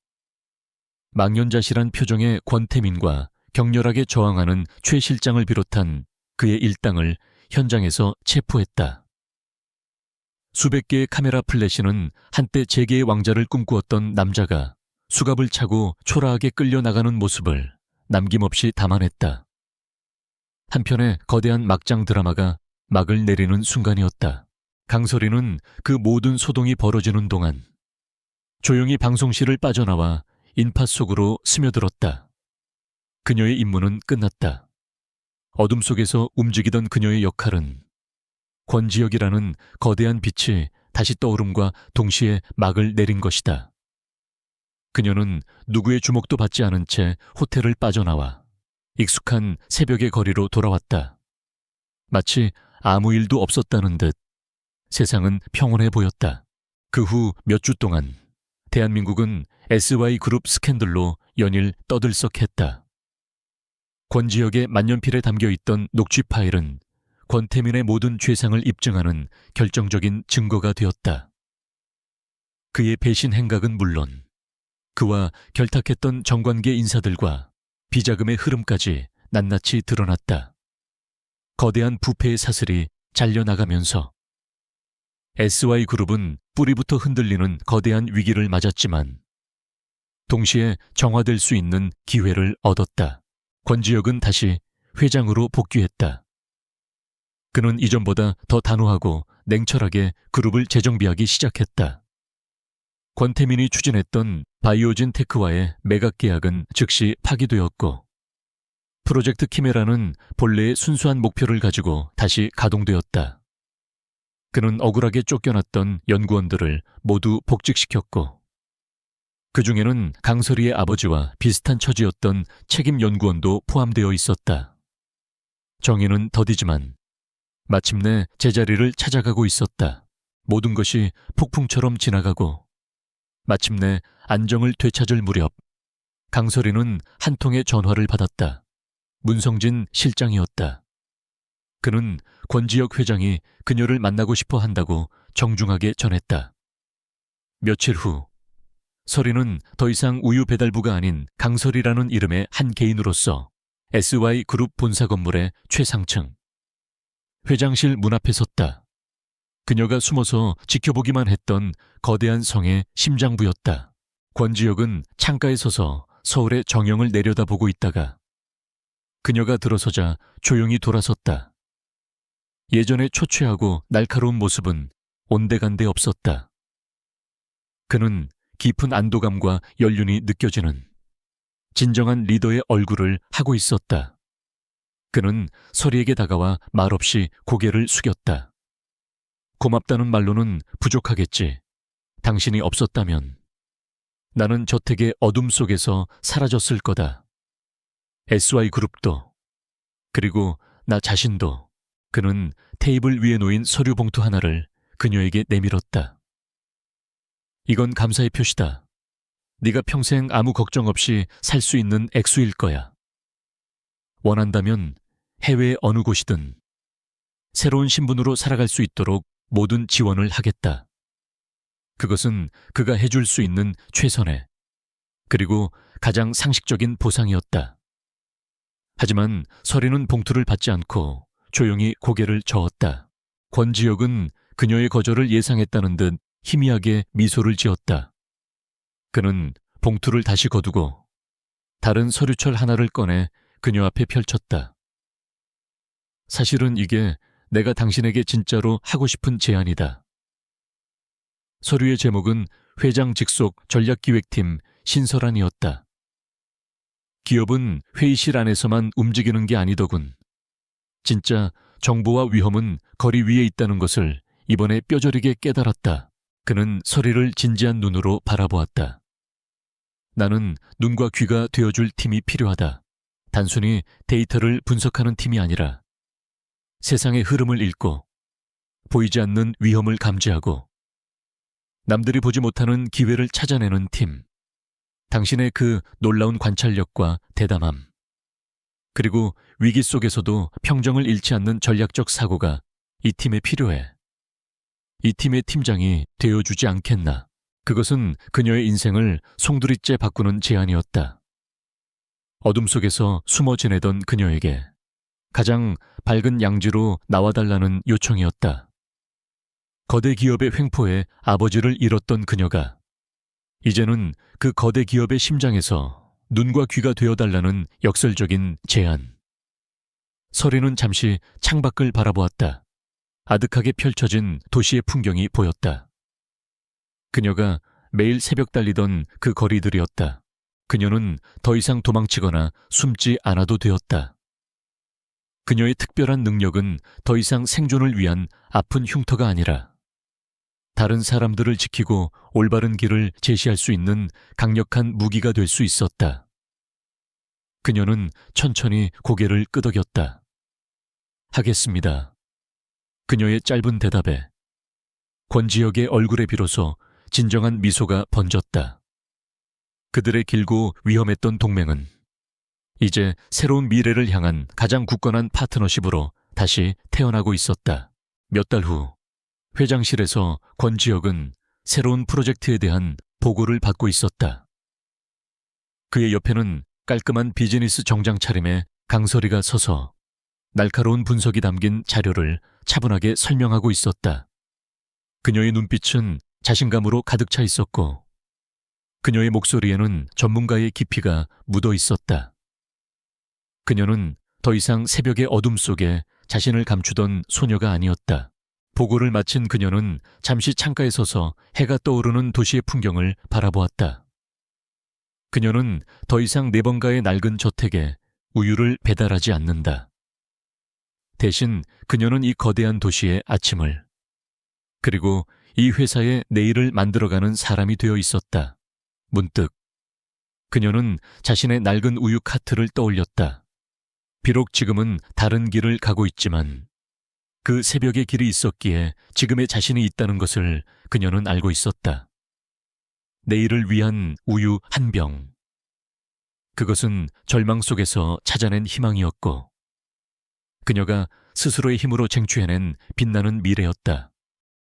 망연자실한 표정의 권태민과 격렬하게 저항하는 최 실장을 비롯한 그의 일당을 현장에서 체포했다. 수백 개의 카메라 플래시는 한때 재계의 왕자를 꿈꾸었던 남자가 수갑을 차고 초라하게 끌려나가는 모습을 남김없이 담아냈다. 한편의 거대한 막장 드라마가 막을 내리는 순간이었다. 강설이는 그 모든 소동이 벌어지는 동안 조용히 방송실을 빠져나와 인파 속으로 스며들었다. 그녀의 임무는 끝났다. 어둠 속에서 움직이던 그녀의 역할은 권지혁이라는 거대한 빛이 다시 떠오름과 동시에 막을 내린 것이다. 그녀는 누구의 주목도 받지 않은 채 호텔을 빠져나와 익숙한 새벽의 거리로 돌아왔다. 마치 아무 일도 없었다는 듯 세상은 평온해 보였다. 그 후 몇 주 동안 대한민국은 SY그룹 스캔들로 연일 떠들썩했다. 권지혁의 만년필에 담겨있던 녹취 파일은 권태민의 모든 죄상을 입증하는 결정적인 증거가 되었다. 그의 배신 행각은 물론 그와 결탁했던 정관계 인사들과 비자금의 흐름까지 낱낱이 드러났다. 거대한 부패의 사슬이 잘려나가면서 SY그룹은 뿌리부터 흔들리는 거대한 위기를 맞았지만 동시에 정화될 수 있는 기회를 얻었다. 권지혁은 다시 회장으로 복귀했다. 그는 이전보다 더 단호하고 냉철하게 그룹을 재정비하기 시작했다. 권태민이 추진했던 바이오진 테크와의 매각 계약은 즉시 파기되었고 프로젝트 키메라는 본래의 순수한 목표를 가지고 다시 가동되었다. 그는 억울하게 쫓겨났던 연구원들을 모두 복직시켰고 그 중에는 강설이의 아버지와 비슷한 처지였던 책임 연구원도 포함되어 있었다. 정의는 더디지만 마침내 제자리를 찾아가고 있었다. 모든 것이 폭풍처럼 지나가고 마침내 안정을 되찾을 무렵 강설이는 한 통의 전화를 받았다. 문성진 실장이었다. 그는 권지혁 회장이 그녀를 만나고 싶어 한다고 정중하게 전했다. 며칠 후 설이는 더 이상 우유 배달부가 아닌 강설이라는 이름의 한 개인으로서 SY그룹 본사 건물의 최상층 회장실 문 앞에 섰다. 그녀가 숨어서 지켜보기만 했던 거대한 성의 심장부였다. 권지혁은 창가에 서서 서울의 정영을 내려다보고 있다가 그녀가 들어서자 조용히 돌아섰다. 예전의 초췌하고 날카로운 모습은 온데간데 없었다. 그는 깊은 안도감과 연륜이 느껴지는 진정한 리더의 얼굴을 하고 있었다. 그는 설이에게 다가와 말없이 고개를 숙였다. 고맙다는 말로는 부족하겠지. 당신이 없었다면 나는 저택의 어둠 속에서 사라졌을 거다. SY그룹도 그리고 나 자신도. 그는 테이블 위에 놓인 서류 봉투 하나를 그녀에게 내밀었다. 이건 감사의 표시다. 네가 평생 아무 걱정 없이 살 수 있는 액수일 거야. 원한다면 해외 어느 곳이든 새로운 신분으로 살아갈 수 있도록 모든 지원을 하겠다. 그것은 그가 해줄 수 있는 최선의 그리고 가장 상식적인 보상이었다. 하지만 설이는 봉투를 받지 않고 조용히 고개를 저었다. 권지혁은 그녀의 거절을 예상했다는 듯 희미하게 미소를 지었다. 그는 봉투를 다시 거두고 다른 서류철 하나를 꺼내 그녀 앞에 펼쳤다. 사실은 이게 내가 당신에게 진짜로 하고 싶은 제안이다. 서류의 제목은 회장 직속 전략기획팀 신설안이었다. 기업은 회의실 안에서만 움직이는 게 아니더군. 진짜 정보와 위험은 거리 위에 있다는 것을 이번에 뼈저리게 깨달았다. 그는 설이를 진지한 눈으로 바라보았다. 나는 눈과 귀가 되어줄 팀이 필요하다. 단순히 데이터를 분석하는 팀이 아니라 세상의 흐름을 읽고 보이지 않는 위험을 감지하고 남들이 보지 못하는 기회를 찾아내는 팀. 당신의 그 놀라운 관찰력과 대담함 그리고 위기 속에서도 평정을 잃지 않는 전략적 사고가 이 팀에 필요해. 이 팀의 팀장이 되어주지 않겠나. 그것은 그녀의 인생을 송두리째 바꾸는 제안이었다. 어둠 속에서 숨어 지내던 그녀에게 가장 밝은 양지로 나와달라는 요청이었다. 거대 기업의 횡포에 아버지를 잃었던 그녀가 이제는 그 거대 기업의 심장에서 눈과 귀가 되어달라는 역설적인 제안. 설이는 잠시 창밖을 바라보았다. 아득하게 펼쳐진 도시의 풍경이 보였다. 그녀가 매일 새벽 달리던 그 거리들이었다. 그녀는 더 이상 도망치거나 숨지 않아도 되었다. 그녀의 특별한 능력은 더 이상 생존을 위한 아픈 흉터가 아니라 다른 사람들을 지키고 올바른 길을 제시할 수 있는 강력한 무기가 될 수 있었다. 그녀는 천천히 고개를 끄덕였다. 하겠습니다. 그녀의 짧은 대답에 권지혁의 얼굴에 비로소 진정한 미소가 번졌다. 그들의 길고 위험했던 동맹은 이제 새로운 미래를 향한 가장 굳건한 파트너십으로 다시 태어나고 있었다. 몇 달 후 회장실에서 권지혁은 새로운 프로젝트에 대한 보고를 받고 있었다. 그의 옆에는 깔끔한 비즈니스 정장 차림의 강설이가 서서 날카로운 분석이 담긴 자료를 차분하게 설명하고 있었다. 그녀의 눈빛은 자신감으로 가득 차 있었고 그녀의 목소리에는 전문가의 깊이가 묻어 있었다. 그녀는 더 이상 새벽의 어둠 속에 자신을 감추던 소녀가 아니었다. 보고를 마친 그녀는 잠시 창가에 서서 해가 떠오르는 도시의 풍경을 바라보았다. 그녀는 더 이상 네 번가의 낡은 저택에 우유를 배달하지 않는다. 대신 그녀는 이 거대한 도시의 아침을, 그리고 이 회사의 내일을 만들어가는 사람이 되어 있었다. 문득 그녀는 자신의 낡은 우유 카트를 떠올렸다. 비록 지금은 다른 길을 가고 있지만 그 새벽의 길이 있었기에 지금의 자신이 있다는 것을 그녀는 알고 있었다. 내일을 위한 우유 한 병. 그것은 절망 속에서 찾아낸 희망이었고 그녀가 스스로의 힘으로 쟁취해낸 빛나는 미래였다.